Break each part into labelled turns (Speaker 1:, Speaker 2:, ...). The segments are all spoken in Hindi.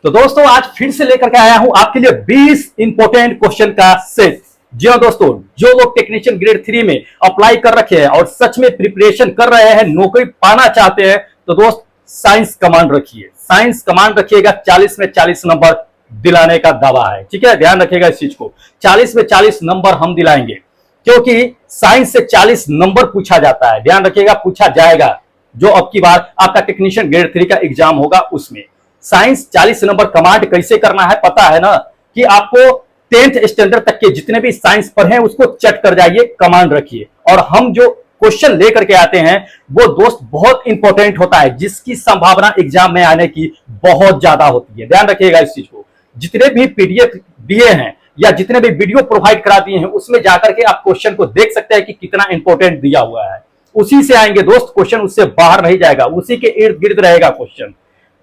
Speaker 1: तो दोस्तों आज फिर से लेकर के आया हूं आपके लिए 20 इंपोर्टेंट क्वेश्चन का सेट। जी हाँ दोस्तों, जो लोग टेक्नीशियन ग्रेड 3 में अप्लाई कर रखे हैं और सच में प्रिपरेशन कर रहे हैं, नौकरी पाना चाहते हैं, तो दोस्त साइंस कमांड रखिए। साइंस कमांड रखिएगा, 40 में 40 नंबर दिलाने का दावा है। ठीक है, ध्यान रखिएगा इस चीज को। 40 में 40 नंबर हम दिलाएंगे, क्योंकि साइंस से 40 नंबर पूछा जाता है। ध्यान रखिएगा, पूछा जाएगा। जो अब की बार आपका टेक्नीशियन ग्रेड 3 का एग्जाम होगा उसमें साइंस 40 नंबर कमांड कैसे करना है पता है ना, कि आपको 10th स्टैंडर्ड तक के जितने भी साइंस पढ़े हैं उसको चट कर जाइए, कमांड रखिए। और हम जो क्वेश्चन लेकर के आते हैं वो दोस्त बहुत इंपॉर्टेंट होता है, जिसकी संभावना एग्जाम में आने की बहुत ज्यादा होती है। ध्यान रखिएगा इस चीज को। जितने भी पीडीएफ दिए हैं या जितने भी वीडियो प्रोवाइड करा दिए हैं उसमें जाकर के आप क्वेश्चन को देख सकते हैं कि कितना इंपॉर्टेंट दिया हुआ है। उसी से आएंगे दोस्त क्वेश्चन, उससे बाहर नहीं जाएगा, उसी के इर्द गिर्द रहेगा क्वेश्चन।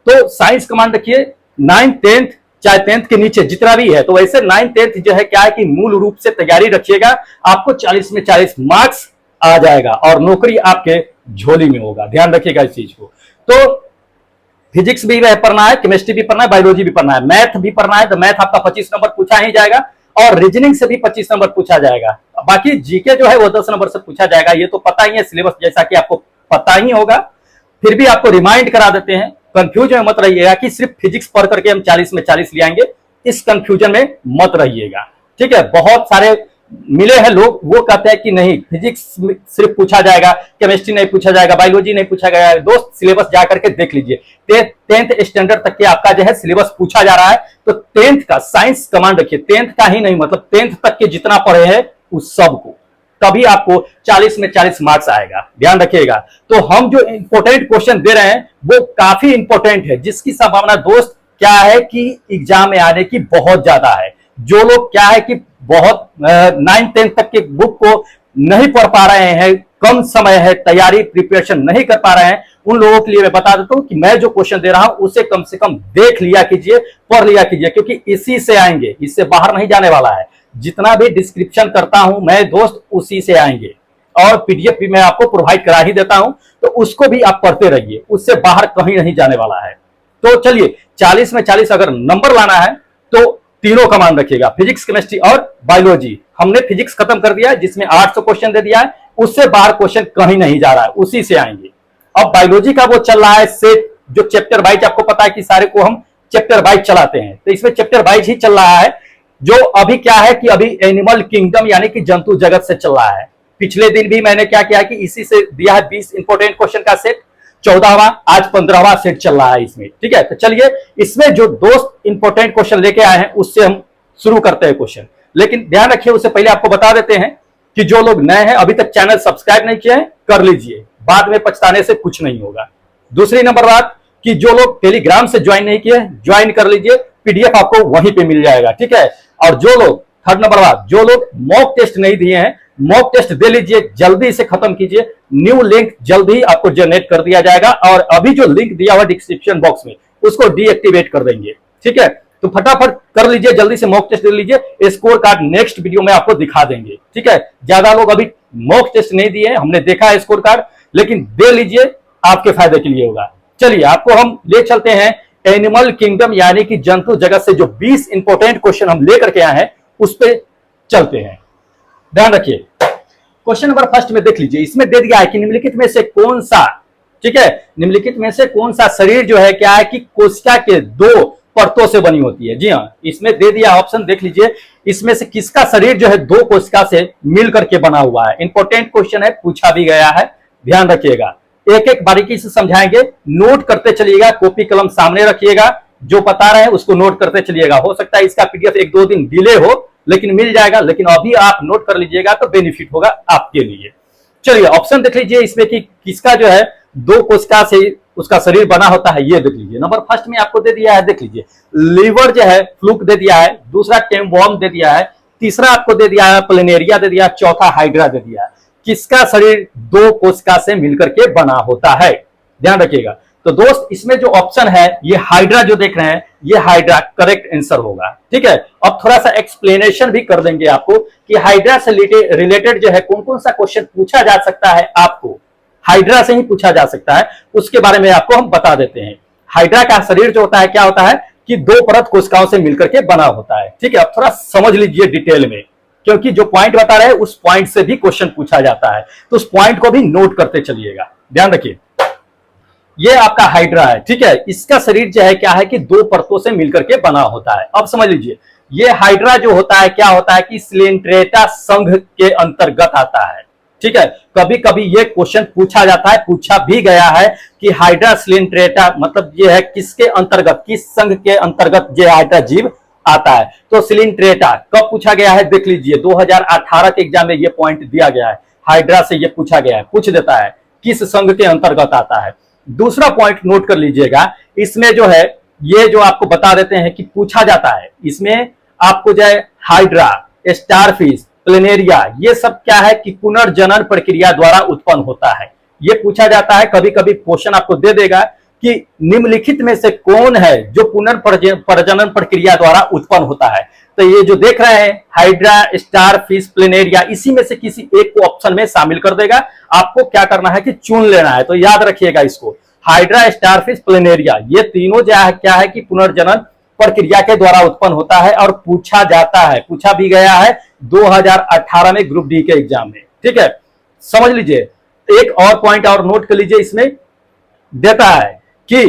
Speaker 1: तो साइंस कमांड रखिए 9th 10th, चाहे 10th के नीचे जितना भी है, तो वैसे 9th 10th जो है क्या है कि मूल रूप से तैयारी रखिएगा, आपको 40 में 40 मार्क्स आ जाएगा और नौकरी आपके झोली में होगा। ध्यान रखिएगा इस चीज को। तो फिजिक्स भी पढ़ना है, केमिस्ट्री भी पढ़ना है, बायोलॉजी भी पढ़ना है, मैथ भी पढ़ना है, तो मैथ आपका 25 नंबर पूछा ही जाएगा और रीजनिंग से भी 25 नंबर पूछा जाएगा। बाकी जीके जो है वो 10 नंबर से पूछा जाएगा। ये तो पता ही है, सिलेबस जैसा कि आपको पता ही होगा, फिर भी आपको रिमाइंड करा देते हैं। कंफ्यूजन में मत रहिएगा कि सिर्फ फिजिक्स पढ़ करके हम 40 में 40 ले आएंगे, इस कंफ्यूजन में मत रहिएगा। ठीक है, बहुत सारे मिले हैं लोग, वो कहते हैं कि नहीं फिजिक्स सिर्फ पूछा जाएगा, केमिस्ट्री नहीं पूछा जाएगा, बायोलॉजी नहीं पूछा जाएगा। दोस्त सिलेबस जा करके देख लीजिए, 10th स्टैंडर्ड तक के आपका जो है सिलेबस पूछा जा रहा है, तो 10th का साइंस कमांड रखिए। 10th का ही नहीं, मतलब 10th तक के जितना पढ़े हैं उस सब को, तभी आपको 40 में 40 मार्क्स आएगा। ध्यान रखिएगा। तो हम जो इंपॉर्टेंट क्वेश्चन दे रहे हैं वो काफी इंपॉर्टेंट है, जिसकी संभावना दोस्त क्या है कि एग्जाम में आने की बहुत ज्यादा है। जो लोग क्या है कि बहुत 9th 10th तक के बुक को नहीं पढ़ पा रहे हैं, कम समय है, तैयारी प्रिपरेशन नहीं कर पा रहे हैं, उन लोगों के लिए मैं बता देता हूं कि मैं जो क्वेश्चन दे रहा हूं उसे कम से कम देख लिया कीजिए, पढ़ लिया कीजिए, क्योंकि इसी से आएंगे, इससे बाहर नहीं जाने वाला है। जितना भी डिस्क्रिप्शन करता हूं मैं दोस्त उसी से आएंगे, और पीडीएफ भी मैं आपको प्रोवाइड करा ही देता हूं, तो उसको भी आप पढ़ते रहिए, उससे बाहर कहीं नहीं जाने वाला है। तो चलिए 40 में 40 अगर नंबर लाना है तो तीनों कमांड रखिएगा, फिजिक्स केमिस्ट्री और बायोलॉजी। हमने फिजिक्स खत्म कर दिया है जिसमें 800 क्वेश्चन दे दिया है, उससे बाहर क्वेश्चन कहीं नहीं जा रहा है, उसी से आएंगे। अब बायोलॉजी का वो चल रहा है सेट, जो चैप्टर वाइज आपको पता है कि सारे को हम चैप्टर वाइज चलाते हैं, तो इसमें चैप्टर वाइज ही चल रहा है। जो अभी क्या है कि अभी एनिमल किंगडम यानी कि जंतु जगत से चल रहा है। पिछले दिन भी मैंने क्या किया कि इसी से दिया है 20 इंपोर्टेंट क्वेश्चन का सेट, 14वां, आज 15वां सेट चल रहा है इसमें। ठीक है, तो चलिए इसमें जो दोस्त इंपोर्टेंट क्वेश्चन लेके आए हैं उससे हम शुरू करते हैं क्वेश्चन। लेकिन ध्यान रखिए, उससे पहले आपको बता देते हैं कि जो लोग नए हैं, अभी तक चैनल सब्सक्राइब नहीं किए हैं, कर लीजिए, बाद में पछताने से कुछ नहीं होगा। दूसरी नंबर बात कि जो लोग टेलीग्राम से ज्वाइन नहीं किए, ज्वाइन कर लीजिए, पीडीएफ आपको वहीं पे मिल जाएगा। ठीक है, और जो लोग, थर्ड नंबर बात, जो लोग मॉक टेस्ट नहीं दिए हैं, मॉक टेस्ट दे लीजिए, जल्दी से खत्म कीजिए। न्यू लिंक जल्दी आपको जनरेट कर दिया जाएगा, और अभी जो लिंक दिया हुआ डिस्क्रिप्शन बॉक्स में उसको डीएक्टिवेट कर देंगे। ठीक है, तो फटाफट कर लीजिए, जल्दी से मॉक टेस्ट दे लीजिए। स्कोर कार्ड नेक्स्ट वीडियो में आपको दिखा देंगे। ठीक है, ज्यादा लोग अभी मॉक टेस्ट नहीं दिए हैं, हमने देखा है स्कोर कार्ड, लेकिन दे लीजिए, आपके फायदे के लिए होगा। चलिए आपको हम ले चलते हैं एनिमल किंगडम यानी कि जंतु जगत से जो 20 इंपोर्टेंट क्वेश्चन हम लेकर के आए हैं उस पे चलते हैं। ध्यान रखिए, क्वेश्चन नंबर फर्स्ट में देख लीजिए, इसमें दे दिया है कि निम्नलिखित में से कौन सा, ठीक है, निम्नलिखित में से कौन सा शरीर जो है क्या है कि कोशिका के 2 परतों से बनी होती है। जी हाँ, इसमें दे दिया ऑप्शन, देख लीजिए, इसमें से किसका शरीर जो है 2 कोशिका से मिल करके बना हुआ है। इंपॉर्टेंट क्वेश्चन है, पूछा भी गया है, ध्यान रखिएगा। एक एक बारीकी से समझाएंगे, नोट करते चलिएगा, कॉपी कलम सामने रखिएगा, जो बता रहे हैं उसको नोट करते चलिएगा। हो सकता है इसका पीडीएफ 1-2 दिन डिले हो, लेकिन मिल जाएगा, लेकिन अभी आप नोट कर लीजिएगा तो बेनिफिट होगा आपके लिए। चलिए ऑप्शन देख लीजिए, इसमें कि किसका जो है 2 कोशिका से उसका शरीर बना होता है, ये देख लीजिए। नंबर फर्स्ट में आपको दे दिया है, देख लीजिए, लीवर जो है फ्लूक दे दिया है, दूसरा टेमवर्म दे दिया है, तीसरा आपको दे दिया है प्लेनेरिया दे दिया, चौथा हाइड्रा दे दिया है। किसका शरीर 2 कोशिका से मिलकर के बना होता है, ध्यान रखिएगा। तो दोस्त इसमें जो ऑप्शन है ये हाइड्रा जो देख रहे हैं, ये हाइड्रा करेक्ट आंसर होगा। ठीक है, अब थोड़ा सा एक्सप्लेनेशन भी कर देंगे आपको कि हाइड्रा से रिलेटेड जो है कौन कौन सा क्वेश्चन पूछा जा सकता है, आपको हाइड्रा से ही पूछा जा सकता है, उसके बारे में आपको हम बता देते हैं। हाइड्रा का शरीर जो होता है क्या होता है कि दो परत कोशिकाओं से मिलकर के बना होता है। ठीक है, अब थोड़ा समझ लीजिए डिटेल में, क्योंकि जो पॉइंट बता रहे हैं उस पॉइंट से भी क्वेश्चन पूछा जाता है, तो उस पॉइंट को भी नोट करते चलिएगा, ध्यान रखिए। ये आपका हाइड्रा है, ठीक है, इसका शरीर जो है क्या है कि दो परतों से मिलकर के बना होता है। अब समझ लीजिए, ये हाइड्रा जो होता है क्या होता है कि सिलेंट्रेटा संघ के अंतर्गत आता है। ठीक है, कभी कभी ये क्वेश्चन पूछा जाता है, पूछा भी गया है कि हाइड्रा सिलेंट्रेटा मतलब ये है किसके अंतर्गत, किस संघ के अंतर्गत ये हाइड्रा जीव आता है। तो सिलेंट्रेटा कब पूछा गया है, देख लीजिए 2018 के एग्जाम में ये पॉइंट दिया गया है, हाइड्रा से ये पूछा गया है, पूछ देता है किस संघ के अंतर्गत आता है। दूसरा पॉइंट नोट कर लीजिएगा, इसमें जो है ये जो आपको बता देते हैं कि पूछा जाता है, इसमें आपको जो है हाइड्रा, स्टारफिश, प्लेनेरिया, ये सब क्या है कि पुनर्जनन प्रक्रिया द्वारा उत्पन्न होता है। ये पूछा जाता है, कभी कभी क्वेश्चन आपको दे देगा कि निम्नलिखित में से कौन है जो पुनर्प्रजनन प्रक्रिया द्वारा उत्पन्न होता है। तो ये जो देख रहे हैं हाइड्रा, स्टारफिश, प्लेनेरिया, इसी में से किसी एक को ऑप्शन में शामिल कर देगा। आपको क्या करना है कि चुन लेना है, तो याद रखिएगा इसको, हाइड्रा, स्टारफिश, प्लेनेरिया, ये तीनों जो है क्या है कि पुनर्जनन प्रक्रिया के द्वारा उत्पन्न होता है और पूछा जाता है, पूछा भी गया है 2018 में ग्रुप डी के एग्जाम में। ठीक है, समझ लीजिए। एक और पॉइंट और नोट कर लीजिए, इसमें देता है कि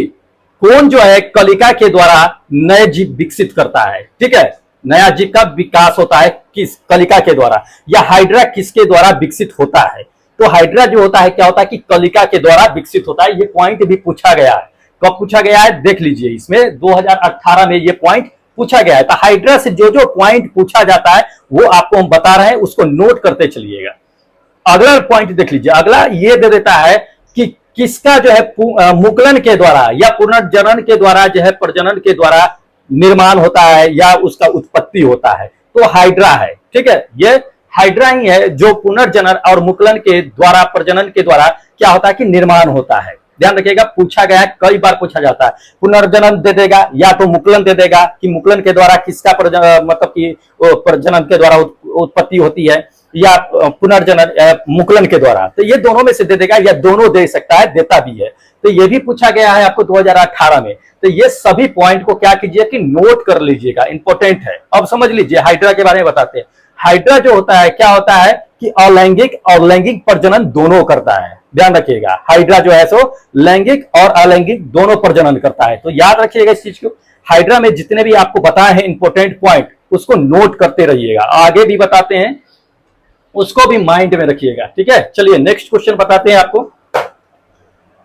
Speaker 1: कौन जो है कलिका के द्वारा नए जीव विकसित करता है। ठीक है, नया जीव का विकास होता है किस कलिका के द्वारा, या हाइड्रा किसके द्वारा विकसित होता है। तो हाइड्रा जो होता है क्या होता है कि कलिका के द्वारा विकसित होता है। ये पॉइंट भी पूछा गया है, कब पूछा गया है देख लीजिए, इसमें 2018 में ये पॉइंट पूछा गया है। तो हाइड्रा से जो जो पॉइंट पूछा जाता है वो आपको हम बता रहे हैं, उसको नोट करते चलिएगा। अगला पॉइंट देख लीजिए, अगला ये दे देता है कि किसका जो है मुकुलन के द्वारा या पुनर्जनन के द्वारा जो है प्रजनन के द्वारा निर्माण होता है या उसका उत्पत्ति होता है। तो हाइड्रा है, ठीक है, ये हाइड्रा ही है जो पुनर्जनन और मुकुलन के द्वारा, प्रजनन के द्वारा क्या होता है कि निर्माण होता है। ध्यान रखिएगा, पूछा गया है, कई बार पूछा जाता है। पुनर्जनन दे देगा या तो मुकुलन दे देगा कि मुकुलन के द्वारा किसका मतलब कि प्रजनन के द्वारा उत्पत्ति होती है, या पुनर्जनन मुकुलन के द्वारा। तो ये दोनों में से दे देगा या दोनों दे सकता है, देता भी है। तो ये भी पूछा गया है आपको 2018 में। तो ये सभी पॉइंट को क्या कीजिए कि नोट कर लीजिएगा, इंपॉर्टेंट है। अब समझ लीजिए हाइड्रा के बारे में बताते हैं। हाइड्रा जो होता है क्या होता है कि अलैंगिक और लैंगिक प्रजनन दोनों करता है। ध्यान रखिएगा, हाइड्रा जो है सो लैंगिक और अलैंगिक दोनों प्रजनन करता है। तो याद रखिएगा इस चीज को। हाइड्रा में जितने भी आपको बताए हैं इंपॉर्टेंट पॉइंट, उसको नोट करते रहिएगा। आगे भी बताते हैं, उसको भी माइंड में रखिएगा। ठीक है, चलिए नेक्स्ट क्वेश्चन बताते हैं आपको।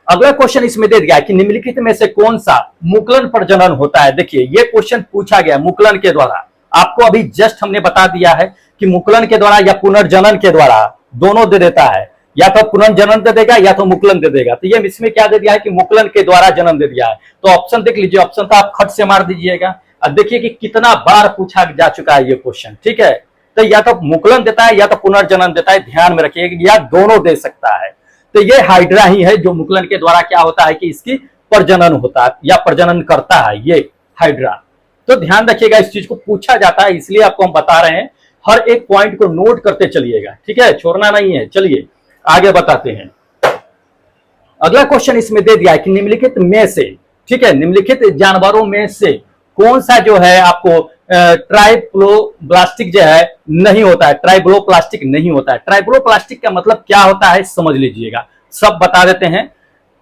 Speaker 1: अगला क्वेश्चन इसमें दे दिया कि निम्नलिखित में से कौन सा मुकुलन प्रजनन होता है। देखिए ये क्वेश्चन पूछा गया मुकुलन के द्वारा, आपको अभी जस्ट हमने बता दिया है कि मुकुलन के द्वारा या पुनर्जनन के द्वारा, दोनों दे देता है, या तो पुनर्जनन दे देगा या तो मुकुलन दे देगा। तो ये इसमें क्या दे दिया है कि मुकुलन के द्वारा जन्म दे दिया है। तो ऑप्शन देख लीजिए, ऑप्शन तो आप खट से मार दीजिएगा। अब देखिए कि कितना बार पूछा जा चुका है ये क्वेश्चन। ठीक है, तो या तो मुकुलन देता है या तो पुनर्जनन देता है, ध्यान में रखिएगा, या दोनों दे सकता है। तो ये हाइड्रा ही है जो मुकुलन के द्वारा क्या होता है कि इसकी प्रजनन होता है या प्रजनन करता है, ये हाइड्रा। तो ध्यान रखिएगा, इस चीज को पूछा जाता है, इसलिए आपको हम बता रहे हैं। हर एक पॉइंट को नोट करते चलिएगा, ठीक है, छोड़ना नहीं है। चलिए आगे बताते हैं। अगला क्वेश्चन इसमें दे दिया है कि निम्नलिखित में से, ठीक है, निम्नलिखित जानवरों में से कौन सा जो है आपको ट्राइब्लोब्लास्टिक जो है नहीं होता है, ट्राइब्लोप्लास्टिक नहीं होता है। ट्राइब्लोप्लास्टिक का मतलब क्या होता है समझ लीजिएगा, सब बता देते हैं।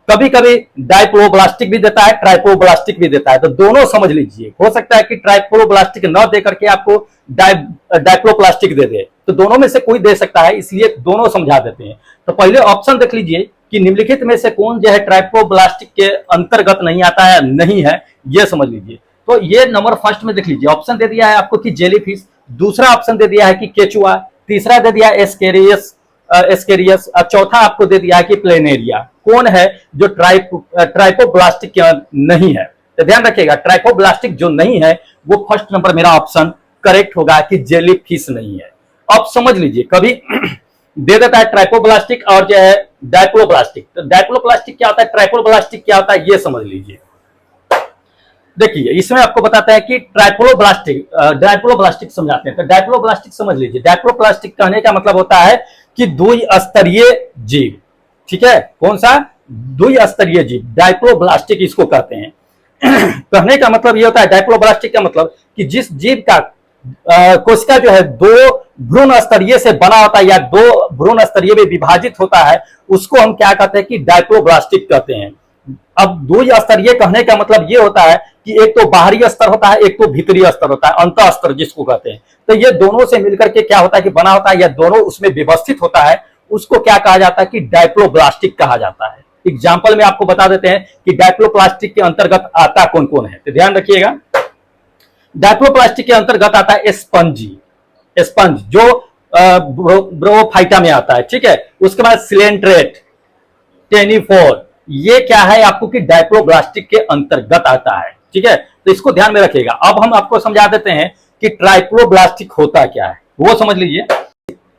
Speaker 1: कभी कभी डाइप्लोब्लास्टिक भी देता है, ट्राइप्लोब्लास्टिक भी देता है, तो दोनों समझ लीजिए। हो सकता है कि ट्राइप्लोब्लास्टिक न दे करके आपको डाइप्लोप्लास्टिक दे दे, तो दोनों में से कोई दे सकता है, इसलिए दोनों समझा देते हैं। तो पहले ऑप्शन देख लीजिए कि निम्नलिखित में से कौन जो है ट्राइप्लोब्लास्टिक के अंतर्गत नहीं आता है, नहीं है, ये समझ लीजिए। तो ये नंबर फर्स्ट में देख लीजिए, ऑप्शन दे दिया है आपको कि जेलीफिश, दूसरा ऑप्शन दे दिया है कि केचुआ, तीसरा दे दिया एस्केरियस, चौथा आपको दे दिया है कि प्लेनेरिया। कौन है जो ट्राइपोब्लास्टिक नहीं है? तो ध्यान रखिएगा, ट्राइपोब्लास्टिक जो नहीं है वो फर्स्ट नंबर मेरा ऑप्शन करेक्ट होगा कि जेलीफिश नहीं है। अब समझ लीजिए, कभी दे देता है ट्राइपोब्लास्टिक और जो है डाइप्लोब्लास्टिक। तो डाइप्लोब्लास्टिक क्या होता है, ट्राइपोब्लास्टिक क्या होता है, ये समझ लीजिए। देखिए इसमें आपको बताता है कि डाइप्लोब्लास्टिक समझाते हैं। तो डाइप्लोब्लास्टिक समझ लीजिए, डाइप्लोब्लास्टिक कहने का मतलब होता है कि द्विस्तरीय जीव। ठीक है, कौन सा? द्विस्तरीय जीव, डाइप्लोब्लास्टिक इसको कहते हैं। कहने का मतलब ये होता है डायप्लोब्लास्टिक का मतलब कि जिस जीव का कोशिका जो है दो भ्रूण स्तरीय से बना होता है या दो भ्रूण स्तरीय में विभाजित होता है, उसको हम क्या कहते हैं कि डायप्लोब्लास्टिक कहते हैं। अब दो स्तरीय कहने का मतलब ये होता है कि एक तो बाहरी स्तर होता है, एक तो भीतरी स्तर होता है, अंत स्तर जिसको कहते हैं। तो ये दोनों से मिलकर के क्या होता है कि बना होता है या दोनों उसमें व्यवस्थित होता है, उसको क्या कहा जाता है कि डायप्लोब्लास्टिक कहा जाता है। एग्जाम्पल में आपको बता देते हैं कि डायप्लोप्लास्टिक के अंतर्गत आता कौन कौन है, तो ध्यान रखिएगा। डायप्लोप्लास्टिक के अंतर्गत आता है स्पंज जो ब्रोफाइटा में आता है, ठीक है। उसके बाद सिलेंट्रेट, टेनिफोर, ये क्या है आपको कि डायप्लोब्लास्टिक के अंतर्गत आता है, ठीक है। तो इसको ध्यान में रखिएगा। अब हम आपको समझा देते हैं कि ट्राइप्लोब्लास्टिक होता क्या है, वो समझ लीजिए।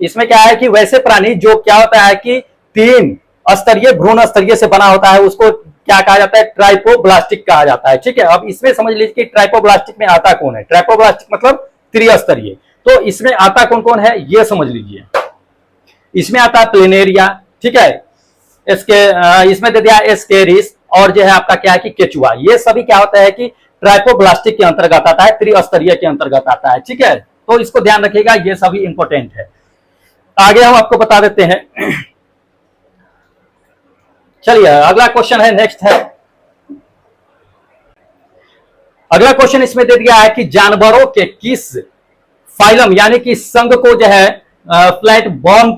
Speaker 1: इसमें क्या है कि वैसे प्राणी जो क्या होता है कि तीन स्तरीय भ्रूण स्तरीय से बना होता है, उसको क्या कहा जाता है, ट्राइप्लोब्लास्टिक कहा जाता है, ठीक है। अब इसमें समझ लीजिए कि ट्राइप्लोब्लास्टिक में आता कौन है। ट्राइप्लोब्लास्टिक मतलब त्रिस्तरीय। तो इसमें आता कौन कौन है ये समझ लीजिए। इसमें आता है प्लेनेरिया, ठीक है। इसमें दे दिया एस्केरिस, और जो है आपका क्या है कि केचुआ। ये सभी क्या होता है कि ट्राइप्लोब्लास्टिक के अंतर्गत आता है, त्रिस्तरीय के अंतर्गत आता है, ठीक है। तो इसको ध्यान रखिएगा, ये सभी इंपॉर्टेंट है। आगे हम आपको बता देते हैं। चलिए अगला क्वेश्चन है, नेक्स्ट है। अगला क्वेश्चन इसमें दे दिया है कि जानवरों के किस फाइलम यानी कि संघ को जो है फ्लैटवर्म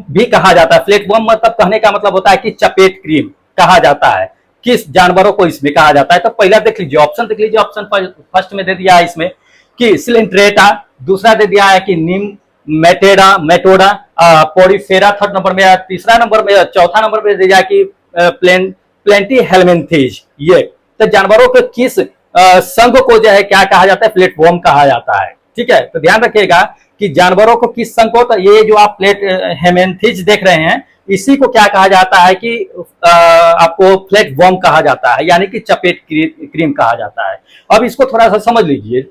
Speaker 1: भी कहा जाता है। फ्लैटवर्म मतलब कहने का मतलब होता है कि चपेट क्रीम कहा जाता है। किस जानवरों को इसमें कहा जाता है, तो पहला देख लीजिए, ऑप्शन देख लीजिए। ऑप्शन फर्स्ट में दे दिया है इसमें कि सिलेंट्रेटा, दूसरा दे दिया है कि मेटोडा, पोरिफेरा थर्ड नंबर में, तीसरा नंबर में, चौथा नंबर में दे दिया कि प्लेंटी हेलमेंथीज। ये तो जानवरों के किस संघ को जो है क्या कहा जाता है, प्लेटफॉर्म कहा जाता है, ठीक है। तो ध्यान रखिएगा कि जानवरों को किस संघ को, तो ये जो आप प्लेट हेमेंथीज देख रहे हैं, इसी को क्या कहा जाता है कि आपको प्लेटफॉर्म कहा जाता है, यानी कि चपेट क्रीम कहा जाता है। अब इसको थोड़ा सा समझ लीजिए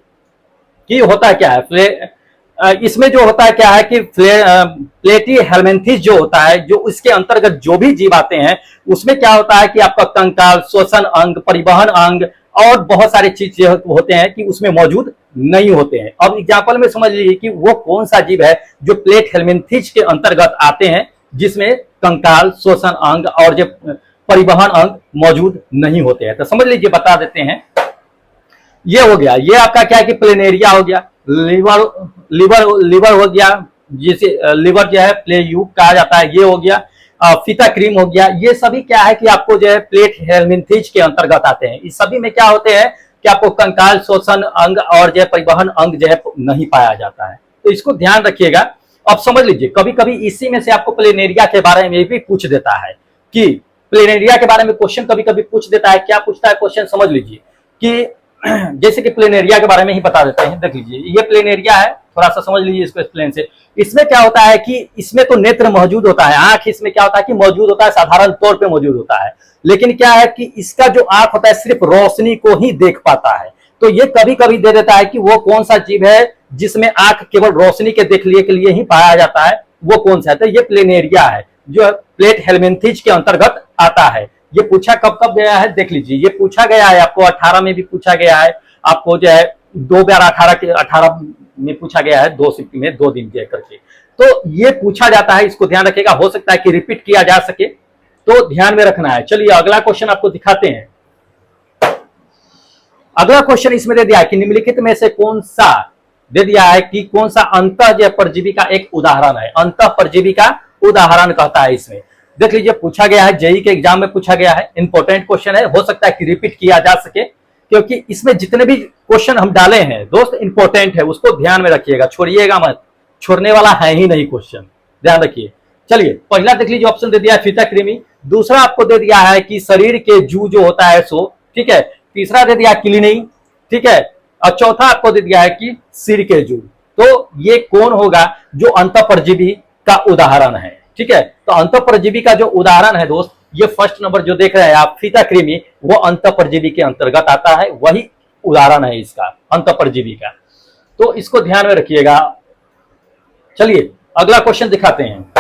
Speaker 1: कि होता क्या है। इसमें जो होता है क्या है कि प्लेटी हेलमेंथीज जो होता है, जो इसके अंतर्गत जो भी जीव आते हैं, उसमें क्या होता है कि आपका कंकाल, श्वसन अंग, परिवहन अंग और बहुत सारे चीज होते हैं कि उसमें मौजूद नहीं होते हैं। अब एग्जाम्पल में समझ लीजिए कि वो कौन सा जीव है जो प्लेट हेलमेंथीज के अंतर्गत आते हैं, जिसमें कंकाल, श्वसन अंग और जो परिवहन अंग मौजूद नहीं होते हैं। तो समझ लीजिए, बता देते हैं। ये हो गया, ये आपका क्या है कि प्लेनेरिया हो गया, लिवर हो गया, जिसे लिवर जो है प्लेयूक कहा जाता है, ये हो गया। फीता क्रीम हो गया। ये सभी क्या है कि आपको जो है प्लेट हेलमिंथीज के अंतर्गत आते हैं। इस सभी में क्या होते हैं कि आपको कंकाल, श्वसन अंग और जो है परिवहन अंग जो है नहीं पाया जाता है। तो इसको ध्यान रखिएगा। अब समझ लीजिए, कभी कभी इसी में से आपको प्लेनेरिया के बारे में भी पूछ देता है कि प्लेनेरिया के बारे में क्वेश्चन कभी कभी पूछ देता है। क्या पूछता है क्वेश्चन, समझ लीजिए कि जैसे कि प्लेनेरिया के बारे में ही बता देते हैं। देख लीजिए, ये प्लेनेरिया है, थोड़ा सा समझ लीजिए इसको एक्सप्लेन से। इसमें क्या होता है कि इसमें तो नेत्र मौजूद होता है, आंख इसमें क्या होता है कि मौजूद होता है, साधारण तौर पे मौजूद होता है। लेकिन क्या है कि इसका जो आंख होता है सिर्फ रोशनी को ही देख पाता है। तो ये कभी कभी दे देता है कि वो कौन सा जीव है जिसमें आंख केवल रोशनी के देखने के लिए ही पाया जाता है, वो कौन सा है। तो ये प्लेनेरिया है जो प्लेट हेलमिंथीज के अंतर्गत आता है। ये पूछा कब कब गया है, देख लीजिए, ये पूछा गया है आपको 18 में भी पूछा गया है, आपको जो है 2018 में पूछा गया है, 2 शिफ्ट में 2 दिन के करके। तो ये पूछा जाता है, इसको ध्यान रखिएगा। हो सकता है कि रिपीट किया जा सके, तो ध्यान में रखना है। चलिए अगला क्वेश्चन आपको दिखाते हैं। अगला क्वेश्चन इसमें दे दिया है कि निम्नलिखित में से कौन सा, दे दिया है कि कौन सा अंतः परजीवी का एक उदाहरण है। अंतः परजीवी का उदाहरण कहता है इसमें। देख लीजिए, पूछा गया है, जेईई के एग्जाम में पूछा गया है, इंपॉर्टेंट क्वेश्चन है। हो सकता है कि रिपीट किया जा सके, क्योंकि इसमें जितने भी क्वेश्चन हम डाले हैं दोस्त इंपॉर्टेंट है, उसको ध्यान में रखिएगा, छोड़िएगा मत, छोड़ने वाला है ही नहीं क्वेश्चन, ध्यान रखिए। चलिए पहला देख लीजिए, ऑप्शन दे दिया है फीता कृमि, दूसरा आपको दे दिया है कि शरीर के जू जो होता है सो, ठीक है, तीसरा दे दिया किलिनी, ठीक है, और चौथा आपको दे दिया है कि सिर के जू। तो ये कौन होगा जो अंतःपरजीवी का उदाहरण है, ठीक है। तो अंतःपरजीवी का जो उदाहरण है दोस्त, ये फर्स्ट नंबर जो देख रहे हैं आप, फीता कृमि, वो अंतःपरजीवी के अंतर्गत आता है, वही उदाहरण है इसका अंतःपरजीवी का। तो इसको ध्यान में रखिएगा। चलिए अगला क्वेश्चन दिखाते हैं।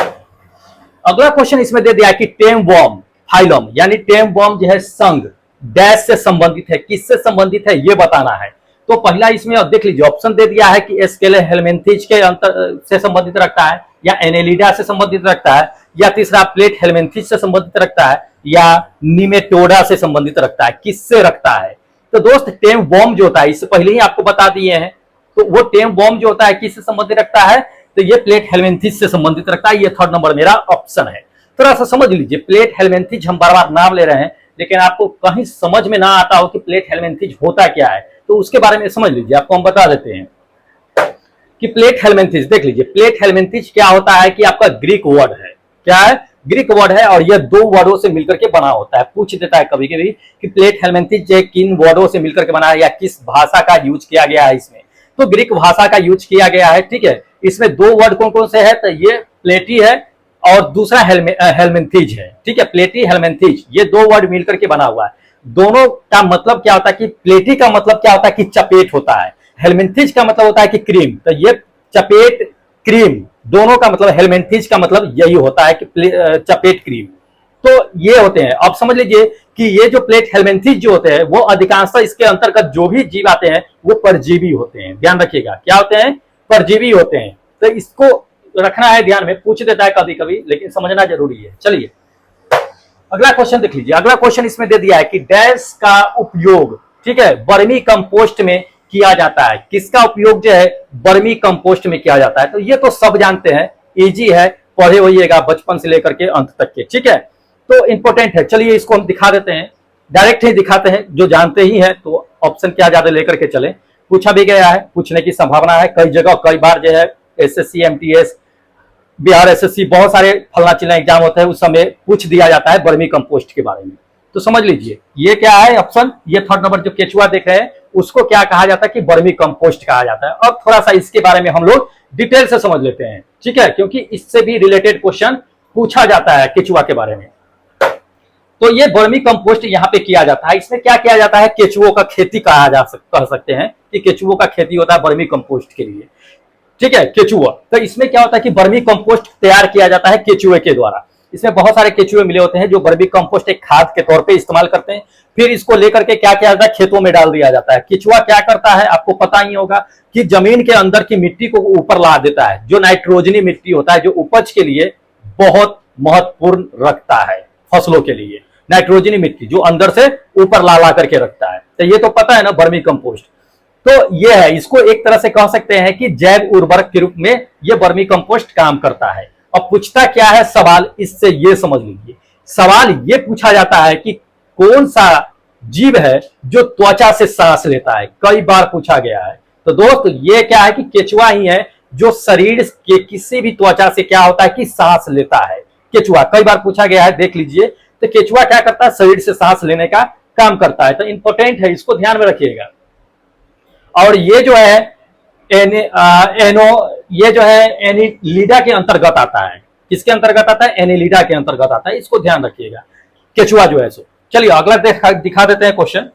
Speaker 1: अगला क्वेश्चन इसमें दे दिया है कि टेम वर्म फाइलम, यानी टेम वर्म जो है संघ, डैश से संबंधित है, किससे संबंधित है ये बताना है। तो पहला इसमें देख लीजिए ऑप्शन दे दिया है कि एस्केले हेलमिंथेज के अंतर से संबंधित रखता है, या एनेलिडा से संबंधित रखता है, या तीसरा प्लेट हेलमिंथेज से संबंधित रखता है, या निमेटोडा से संबंधित रखता है, किससे रखता है। तो दोस्त टेम बॉम्ब जो होता है, इससे पहले ही आपको बता दिए हैं, तो वो टेम बॉम्ब जो होता है किससे संबंधित रखता है, तो ये प्लेट हेलमिंथेज से संबंधित रखता है। ये थर्ड नंबर मेरा ऑप्शन है। थोड़ा सा समझ लीजिए, प्लेट हेलमिंथेज हम बार बार नाम ले रहे हैं, लेकिन आपको कहीं समझ में ना आता हो कि प्लेट हेलमिंथेज होता क्या है, तो उसके बारे में समझ लीजिए, आपको हम बता देते हैं कि प्लेट हेलमिंथेज देख लीजिए। प्लेट हेलमिंथेज क्या होता है कि आपका ग्रीक वर्ड है, क्या है, ग्रीक वर्ड है, और यह दो वर्डों से मिलकर के बना होता है। पूछ देता है कभी कभी कि प्लेट हेलमिंथेज किन वर्डों से मिलकर के बना है, या किस भाषा का यूज किया गया है इसमें। तो ग्रीक भाषा का यूज किया गया है, ठीक है। इसमें दो वर्ड कौन कौन से है, तो ये प्लेटी है और दूसरा हेलमिंथेज है, ठीक है। प्लेटी हेलमिंथेज ये दो वर्ड मिलकर के बना हुआ है। दोनों का मतलब क्या होता है कि प्लेटी का मतलब क्या होता है कि चपेट होता है, हेलमिंथेज का मतलब होता है कि क्रीम। तो ये चपेट क्रीम दोनों का मतलब, हेलमिंथेज का मतलब यही होता है कि चपेट क्रीम। तो ये होते हैं। अब समझ लीजिए कि ये जो प्लेट हेलमिंथेज जो होते हैं वो अधिकांशतः इसके अंतर्गत जो भी जीव आते हैं वो परजीवी होते हैं। ध्यान रखिएगा, क्या होते हैं, परजीवी होते हैं। तो इसको रखना है ध्यान में, पूछ देता है कभी कभी, लेकिन समझना जरूरी है। चलिए अगला क्वेश्चन देख लीजिए। अगला क्वेश्चन इसमें दे दिया है कि डैश का उपयोग, ठीक है, वर्मी कंपोस्ट में किया जाता है। किसका उपयोग जो है वर्मी कंपोस्ट में किया जाता है, तो ये तो सब जानते हैं, इजी है, पढ़े होइएगा बचपन से लेकर के अंत तक के, ठीक है। तो इंपॉर्टेंट है। चलिए इसको हम दिखा देते हैं, डायरेक्ट ही दिखाते हैं, जो जानते ही हैं तो ऑप्शन क्या ज्यादा लेकर के चले। पूछा भी गया है, पूछने की संभावना है कई जगह, कई बार जो है एसएससी, एमटीएस, बिहार एसएससी, बहुत सारे फलना चिल्ला एग्जाम होते हैं, उस समय पूछ दिया जाता है वर्मी कंपोस्ट के बारे में। तो समझ लीजिए ये क्या है ऑप्शन, ये थर्ड नंबर जो केचुआ देख रहे हैं उसको क्या कहा जाता है कि वर्मी कंपोस्ट कहा जाता है। अब थोड़ा सा इसके बारे में हम लोग डिटेल से समझ लेते हैं, ठीक है, क्योंकि इससे भी रिलेटेड क्वेश्चन पूछा जाता है केचुआ के बारे में। तो ये वर्मी कंपोस्ट यहाँ पे किया जाता है। इसमें क्या किया जाता है, केचुओं का खेती कह सकते हैं कि केचुओं का खेती होता है वर्मी कंपोस्ट के लिए, ठीक है, केचुआ। तो इसमें क्या होता है कि वर्मी कंपोस्ट तैयार किया जाता है केचुए के द्वारा। इसमें बहुत सारे केचुए मिले होते हैं जो वर्मी कंपोस्ट एक खाद के तौर पे इस्तेमाल करते हैं। फिर इसको लेकर के क्या किया जाता है, खेतों में डाल दिया जाता है। केचुआ क्या करता है आपको पता ही होगा कि जमीन के अंदर की मिट्टी को ऊपर ला देता है। जो नाइट्रोजनी मिट्टी होता है, जो उपज के लिए बहुत महत्वपूर्ण रखता है, फसलों के लिए नाइट्रोजनी मिट्टी जो अंदर से ऊपर ला करके रखता है। तो ये तो पता है ना वर्मी कंपोस्ट। तो ये है, इसको एक तरह से कह सकते हैं कि जैव उर्वरक के रूप में ये वर्मी कंपोस्ट काम करता है। अब पूछता क्या है सवाल, इससे ये समझ लीजिए। सवाल ये पूछा जाता है कि कौन सा जीव है जो त्वचा से सांस लेता है, कई बार पूछा गया है। तो दोस्त ये क्या है कि केचुआ ही है जो शरीर के किसी भी त्वचा से क्या होता है कि सांस लेता है। केचुआ कई बार पूछा गया है, देख लीजिए। तो केचुआ क्या करता है, शरीर से सांस लेने का काम करता है। तो इंपॉर्टेंट है, इसको ध्यान में रखिएगा। और ये जो है ये जो है एनिलिडा के अंतर्गत आता है। किसके अंतर्गत आता है, एनिलिडा के अंतर्गत आता है, इसको ध्यान रखिएगा। केचुआ जो है सो। चलिए अगला दिखा देते हैं क्वेश्चन।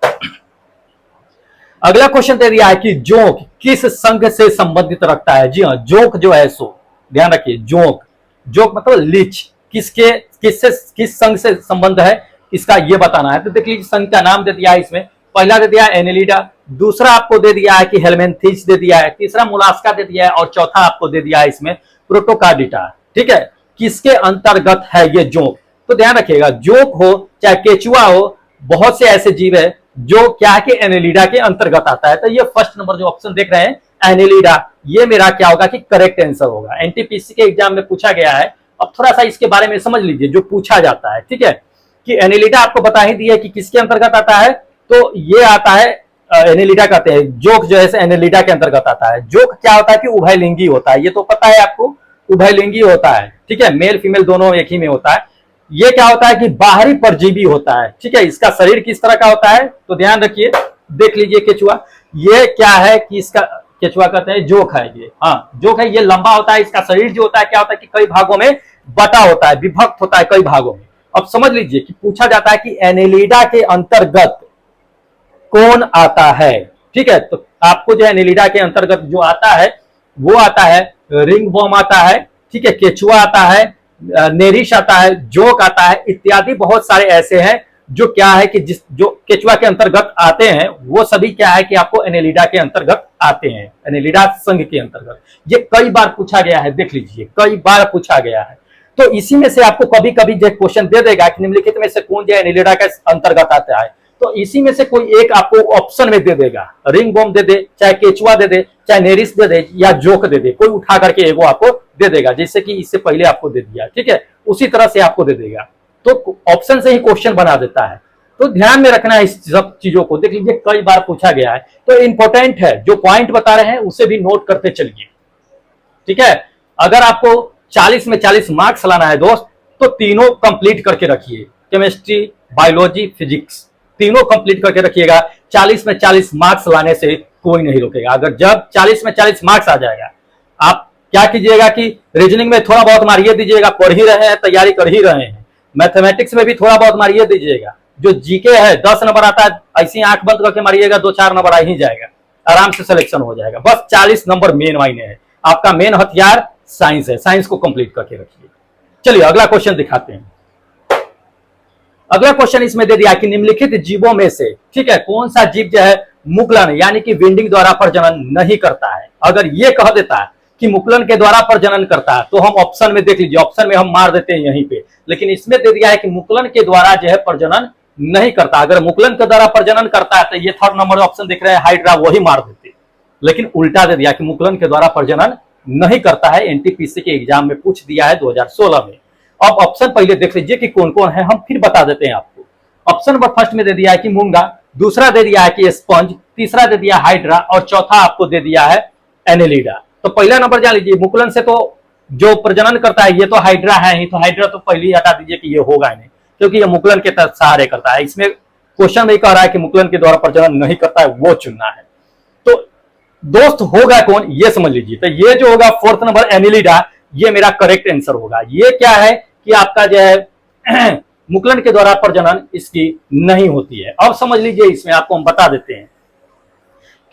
Speaker 1: अगला क्वेश्चन दे दिया है कि जोंक किस संघ से संबंधित रखता है। जी हाँ, जोंक जो है सो ध्यान रखिए, जोंक मतलब लीच, किस संघ से संबंध है इसका ये बताना है। तो देख लीजिए संघ का नाम दे दिया है इसमें। पहला दे दिया है एनिलिडा, दूसरा आपको दे दिया है कि हेलमिंथेज दे दिया है, तीसरा मोलास्का दे दिया है, और चौथा आपको दे दिया है इसमें प्रोटोकार्डिटा, ठीक है। किसके अंतर्गत है ये जोंक, तो ध्यान रखिएगा जोंक हो चाहे केचुआ हो, बहुत से ऐसे जीव है जो क्या है कि एनिलिडा के अंतर्गत आता है। तो ये फर्स्ट नंबर जो ऑप्शन देख रहे हैं एनिलिडा, ये मेरा क्या होगा कि करेक्ट आंसर होगा। एनटीपीसी के एग्जाम में पूछा गया है। अब थोड़ा सा इसके बारे में समझ लीजिए जो पूछा जाता है, ठीक है, कि एनिलिडा आपको बता ही दिया कि किसके अंतर्गत आता है। तो ये आता है एनिलिडा कहते हैं, जोंक जो है एनिलिडा के अंतर्गत आता है। जोंक क्या होता है कि उभयलिंगी होता है, ये तो पता है आपको, उभयलिंगी होता है, ठीक है, मेल फीमेल दोनों एक ही में होता है। ये क्या होता है कि बाहरी परजीवी होता है, ठीक है। इसका शरीर किस तरह का होता है, तो ध्यान रखिए, देख लीजिए केचुआ, ये क्या है कि इसका केचुआ कहते हैं जोंक है ये, हाँ जोंक है, ये लंबा होता है। इसका शरीर जो होता है क्या होता है कि कई भागों में बटा होता है, विभक्त होता है कई भागों में। अब समझ लीजिए कि पूछा जाता है कि एनिलिडा के अंतर्गत कौन आता है, ठीक है। तो आपको जो है एनिलिडा के अंतर्गत जो आता है वो आता है रिंगवॉर्म आता है, ठीक है, केचुआ आता है, नेरिश आता है, जोंक आता है, इत्यादि बहुत सारे ऐसे हैं जो क्या है कि जो केचुआ के अंतर्गत आते हैं वो सभी क्या है कि आपको एनेलिडा के अंतर्गत आते हैं, एनेलिडा संघ के अंतर्गत। ये कई बार पूछा गया है, देख लीजिए कई बार पूछा गया है। तो इसी में से आपको कभी कभी जो क्वेश्चन दे देगा कि निम्नलिखित में से कौन जो एनेलिडा के अंतर्गत आता है, तो इसी में से कोई एक आपको ऑप्शन में दे देगा, रिंग बॉम दे दे, चाहे केचुआ दे दे, चाहे नेरिस दे दे, या जोक दे दे, कोई उठा करके एगो आपको दे देगा, जैसे कि इससे पहले आपको दे दिया, ठीक है, उसी तरह से आपको दे देगा। तो ऑप्शन से ही क्वेश्चन बना देता है। तो ध्यान में रखना है इस सब चीजों को, देख लीजिए कई बार पूछा गया है, तो इंपॉर्टेंट है, जो पॉइंट बता रहे हैं उसे भी नोट करते चलिए, ठीक है। अगर आपको 40 में 40 मार्क्स लाना है दोस्त, तो तीनों कंप्लीट करके रखिए, केमिस्ट्री, बायोलॉजी, फिजिक्स, तीनों कंप्लीट करके रखिएगा। 40 में 40 मार्क्स लाने से कोई नहीं रोकेगा। अगर जब 40 में 40 मार्क्स आ जाएगा, आप क्या कीजिएगा कि रीजनिंग में थोड़ा बहुत मारिए दीजिएगा, पढ़ ही रहे हैं, तैयारी कर ही रहे हैं, मैथमेटिक्स में भी थोड़ा बहुत मारिए दीजिएगा। जो जीके है 10 नंबर आता है, ऐसी आंख बंद करके मारिएगा, 2-4 नंबर आ ही जाएगा, आराम से सिलेक्शन हो जाएगा। बस 40 नंबर मेन मायने है, आपका मेन हथियार साइंस है, साइंस को कंप्लीट करके रखिए। चलिए अगला क्वेश्चन दिखाते हैं। अगला क्वेश्चन इसमें दे दिया कि निम्नलिखित जीवों में से, ठीक है, कौन सा जीव जो है मुकुलन यानी कि विंडिंग द्वारा प्रजनन नहीं करता है। अगर ये कह देता है कि मुकुलन के द्वारा प्रजनन करता है, तो हम ऑप्शन में देख लीजिए, ऑप्शन में हम मार देते हैं यहीं पे, लेकिन इसमें दे दिया है कि मुकुलन के द्वारा जो है प्रजनन नहीं करता। अगर मुकुलन के द्वारा प्रजनन करता है तो ये 3rd नंबर ऑप्शन दिख रहा है हाइड्रा, वही मार देते, लेकिन उल्टा दे दिया कि मुकुलन के द्वारा प्रजनन नहीं करता है। एनटीपीसी के एग्जाम में पूछ दिया है 2016 में। अब ऑप्शन पहले देख लीजिए कि कौन कौन है, हम फिर बता देते हैं आपको। ऑप्शन नंबर फर्स्ट में दे दिया है कि मूंगा, दूसरा दे दिया है कि स्पंज, तीसरा दे दिया हाइड्रा, और चौथा आपको दे दिया है एनेलिडा। तो पहला नंबर जान लीजिए, मुकुलन से तो जो प्रजनन करता है ये तो हाइड्रा है ही, तो हाइड्रा तो पहले ही हटा दीजिए कि ये होगा नहीं, क्योंकि ये मुकुलन के सहारे करता है। इसमें क्वेश्चन में कह रहा है कि मुकुलन के द्वारा प्रजनन नहीं करता है, वो चुनना है। तो दोस्त होगा कौन, ये समझ लीजिए। तो ये जो होगा 4th नंबर एनेलिडा, ये मेरा करेक्ट आंसर होगा। ये क्या है कि आपका जो है मुकुलन के द्वारा प्रजनन इसकी नहीं होती है। अब समझ लीजिए, इसमें आपको हम बता देते हैं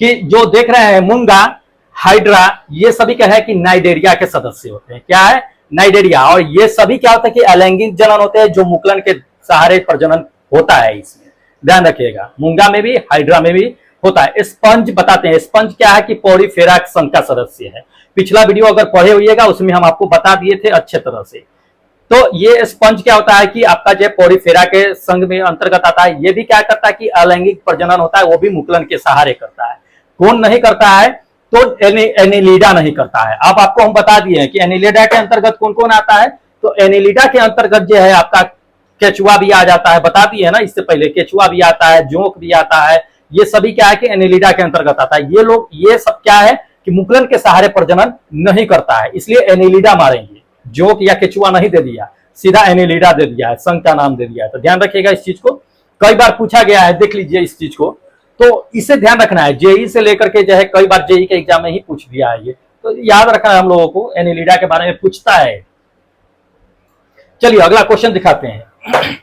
Speaker 1: कि जो देख रहे हैं मूंगा, हाइड्रा, ये सभी क्या है कि नाइडेरिया के सदस्य होते हैं। क्या है, नाइडेरिया। और ये सभी क्या होता है कि अलैंगिक जनन होते हैं, जो मुकुलन के सहारे प्रजनन होता है। इसमें ध्यान रखिएगा, मूंगा में भी हाइड्रा में भी होता है। स्पंज बताते हैं, स्पंज क्या है कि पॉलीफेरा संघ का सदस्य है। पिछला वीडियो अगर पढ़े हुइएगा उसमें हम आपको बता दिए थे अच्छे तरह से। तो ये स्पंज क्या होता है कि आपका जो पॉलीफेरा के संघ में अंतर्गत आता है। ये भी क्या करता है कि अलैंगिक प्रजनन होता है, वो भी मुकुलन के सहारे करता है। कौन नहीं करता है, तो एनेलिडा नहीं करता है। अब आपको हम बता दिए हैं कि एनेलिडा के अंतर्गत कौन कौन आता है। तो एनेलिडा के अंतर्गत जो है आपका केचुआ भी आ जाता है, बता दिए है ना इससे पहले, केचुआ भी आता है, जोंक भी आता है, ये सभी क्या है कि एनेलिडा के अंतर्गत आता है। ये लोग, ये सब क्या है कि मुकुलन के सहारे प्रजनन नहीं करता है, इसलिए एनेलिडा मारेंगे। जोंक या केचुआ नहीं दे दिया, सीधा एनेलिडा दे दिया है, संघ का नाम दे दिया है। तो ध्यान रखिएगा इस चीज को, कई बार पूछा गया है, देख लीजिए इस चीज को, तो इसे ध्यान रखना है। जेई से लेकर के जो है कई बार जेई के एग्जाम में ही पूछ दिया है ये, तो याद रखना है हम लोगों को, एनेलिडा के बारे में पूछता है। चलिए अगला क्वेश्चन दिखाते हैं।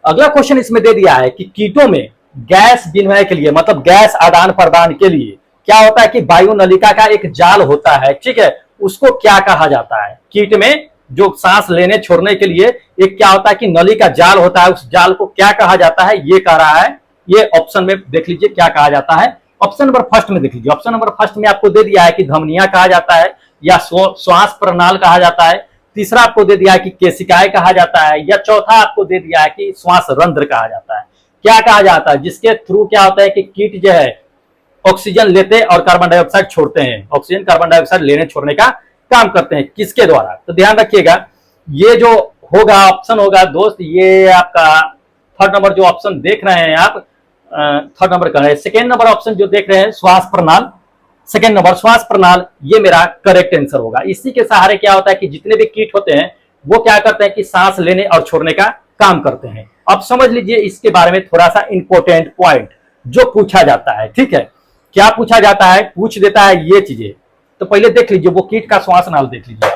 Speaker 1: अगला क्वेश्चन इसमें दे दिया है कि कीटों में गैस विनिमय के लिए, मतलब गैस आदान प्रदान के लिए क्या होता है कि वायु नलिका का एक जाल होता है, ठीक है, उसको क्या कहा जाता है। कीट में जो सांस लेने छोड़ने के लिए एक क्या होता है कि नली का जाल होता है, उस जाल को क्या कहा जाता है, ये कह रहा है। ये ऑप्शन में देख लीजिए क्या कहा जाता है। ऑप्शन नंबर फर्स्ट में देख लीजिए, ऑप्शन नंबर फर्स्ट में आपको दे दिया है कि धमनियां कहा जाता है, या श्वास प्रणाल कहा जाता है। तीसरा आपको दे दिया है कि केशिकाएं कहा जाता है, या चौथा आपको दे दिया है कि श्वास रंध्र कहा जाता है। क्या कहा जाता है, जिसके थ्रू क्या होता है कि कीट जो है ऑक्सीजन लेते और कार्बन डाइऑक्साइड छोड़ते हैं, ऑक्सीजन कार्बन डाइऑक्साइड लेने छोड़ने का काम करते हैं, किसके द्वारा। तो ध्यान रखिएगा, ये जो होगा ऑप्शन होगा दोस्त, ये आपका 3rd नंबर जो ऑप्शन देख रहे हैं आप, 3rd नंबर का है। 2nd नंबर ऑप्शन जो देख रहे हैं श्वास प्रणाल, 2nd नंबर श्वास प्रणाल, ये मेरा करेक्ट आंसर होगा। इसी के सहारे क्या होता है कि जितने भी कीट होते हैं वो क्या करते हैं कि सांस लेने और छोड़ने का काम करते हैं। अब समझ लीजिए इसके बारे में थोड़ा सा इंपॉर्टेंट पॉइंट जो पूछा जाता है, ठीक है, क्या पूछा जाता है, पूछ देता है ये चीजें। तो पहले देख लीजिए वो कीट का श्वास नाल देख लीजिए,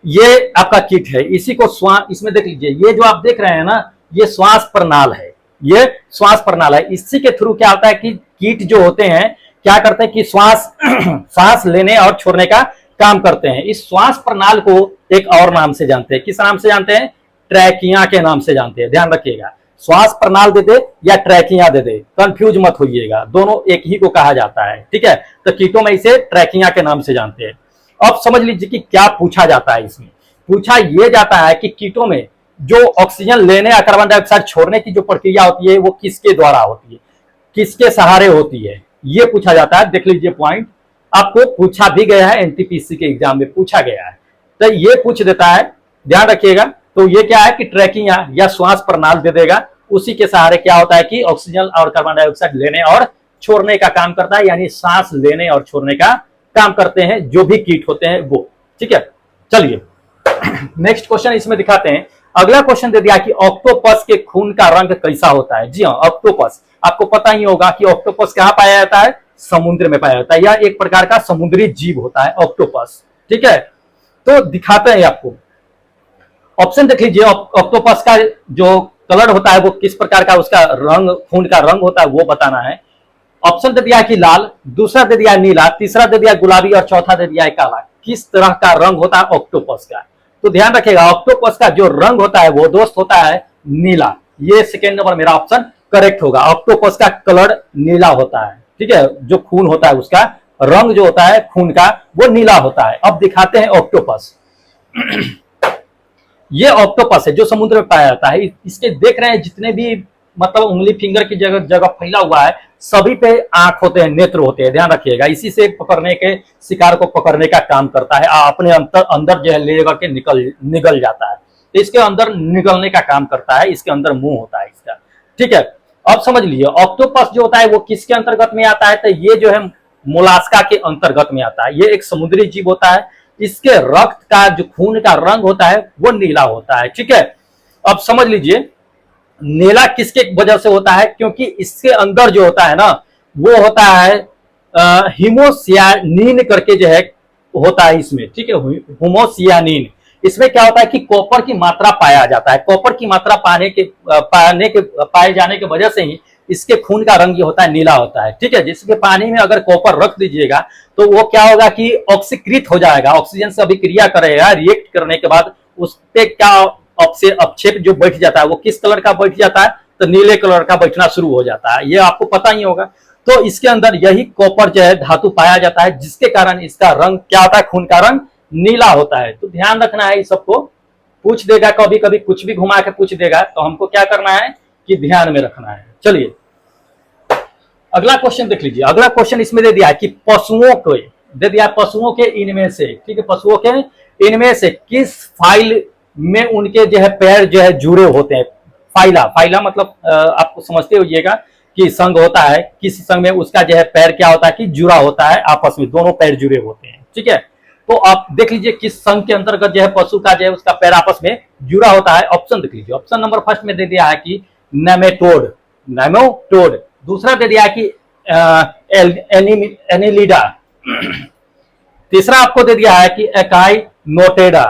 Speaker 1: ये आपका कीट है, इसी को श्वास, इसमें देख लीजिए ये जो आप देख रहे हैं ना, ये श्वास प्रणाल है, ये श्वास प्रणाल है। इसी के थ्रू क्या होता है कि कीट जो होते हैं क्या करते हैं कि श्वास सांस लेने और छोड़ने का काम करते हैं। इस श्वास प्रणाल को एक और नाम से जानते हैं, किस नाम से जानते हैं, ट्रैकिया के नाम से जानते हैं। ध्यान रखिएगा, श्वास प्रणाल दे दे या ट्रैकिया दे दे, कंफ्यूज मत होइएगा, दोनों एक ही को कहा जाता है, ठीक है। तो कीटों में इसे ट्रैकिया के नाम से जानते हैं। अब समझ लीजिए कि क्या पूछा जाता है इसमें। पूछा यह जाता है कि कीटों में जो ऑक्सीजन लेने या कार्बन डाइऑक्साइड छोड़ने की जो प्रक्रिया होती है वो किसके द्वारा होती है, किसके सहारे होती है, ये पूछा जाता है। देख लीजिए पॉइंट, आपको पूछा भी गया है, एनटीपीसी के एग्जाम में पूछा गया है, तो ये पूछ देता है, ध्यान रखिएगा। तो ये क्या है कि ट्रैकिंग या श्वास प्रणाल दे देगा, उसी के सहारे क्या होता है कि ऑक्सीजन और कार्बन डाइऑक्साइड लेने और छोड़ने का काम करता है, यानी सांस लेने और छोड़ने का काम करते हैं जो भी कीट होते हैं वो, ठीक है। चलिए नेक्स्ट क्वेश्चन इसमें दिखाते हैं। अगला क्वेश्चन दे दिया कि ऑक्टोपस के खून का रंग कैसा होता है। जी हाँ, ऑक्टोपस, आपको पता ही होगा कि ऑक्टोपस कहां पाया जाता है, समुद्र में पाया जाता है। यह एक प्रकार का समुद्री जीव होता है ऑक्टोपस, ठीक है। तो दिखाते हैं आपको, ऑप्शन देख लीजिए। ऑक्टोपस का जो कलर होता है वो किस प्रकार का उसका रंग, खून का रंग होता है वो बताना है। ऑप्शन दे दिया कि लाल, दूसरा दे दिया नीला, तीसरा दे दिया गुलाबी और चौथा दे दिया काला। किस तरह का रंग होता है ऑक्टोपस का, तो ध्यान रखिएगा ऑक्टोपस का जो रंग होता है वो दोस्त होता है नीला। ये सेकेंड नंबर मेरा ऑप्शन करेक्ट होगा। ऑक्टोपस का कलर नीला होता है, ठीक है। जो खून होता है उसका रंग जो होता है खून का वो नीला होता है। अब दिखाते हैं ऑक्टोपस। ये ऑक्टोपस है जो समुद्र में पाया जाता है। इसके देख रहे हैं जितने भी मतलब उंगली फिंगर की जगह जगह फैला हुआ है, सभी पे आंख होते हैं, नेत्र होते हैं, ध्यान रखिएगा। इसी से पकड़ने के, शिकार को पकड़ने का काम करता है। अपने अंदर जो है ले करके निगल जाता है, तो इसके अंदर निगलने का काम करता है। इसके अंदर मुंह होता है इसका, ठीक है। अब समझ लीजिए ऑक्टोपस जो होता है वो किसके अंतर्गत में आता है, तो ये जो है मोलास्का के अंतर्गत में आता है। ये एक समुद्री जीव होता है। इसके रक्त का जो खून का रंग होता है वो नीला होता है, ठीक है। अब समझ लीजिए नीला किसके वजह से होता है, क्योंकि इसके अंदर जो होता है ना वो होता है हीमोसियानिन करके जो है होता है इसमें, ठीक है। होमोसियानिन, इसमें क्या होता है कि कॉपर की मात्रा पाया जाता है। कॉपर की मात्रा पाए जाने की वजह से ही इसके खून का रंग ये होता है नीला होता है, ठीक है। जिसके पानी में अगर कॉपर रख दीजिएगा तो वो क्या होगा कि ऑक्सीकृत हो जाएगा, ऑक्सीजन से अभिक्रिया करेगा। रिएक्ट करने के बाद उस पर क्या अपक्षेप जो बैठ जाता है वो किस कलर का बैठ जाता है, तो नीले कलर का बैठना शुरू हो जाता है। ये आपको पता ही होगा। तो इसके अंदर यही कॉपर जो है धातु पाया जाता है, जिसके कारण इसका रंग क्या होता है, खून का रंग नीला होता है। तो ध्यान रखना है, इस सबको पूछ देगा, कभी कभी कुछ भी घुमा के पूछ देगा, तो हमको क्या करना है कि ध्यान में रखना है। चलिए अगला क्वेश्चन देख लीजिए। अगला क्वेश्चन इसमें दे दिया है कि पशुओं को दे दिया, पशुओं के इनमें से, ठीक है, पशुओं के इनमें से किस फाइल में उनके जो है पैर जो है जुड़े होते हैं। फाइला मतलब आपको समझते होइएगा कि संघ होता है, किस संघ में उसका जो है पैर क्या होता है कि जुड़ा होता है, आपस में दोनों पैर जुड़े होते हैं, ठीक है। तो आप देख लीजिए किस संघ के अंतर्गत जो है पशु का जो है उसका पैर आपस में जुड़ा होता है। ऑप्शन देख लीजिए। ऑप्शन नंबर फर्स्ट में दे दिया है कि नेमेटोड, दूसरा दे दिया है कि एनिलिडा, तीसरा आपको दे दिया है कि एकाइनोटेडा,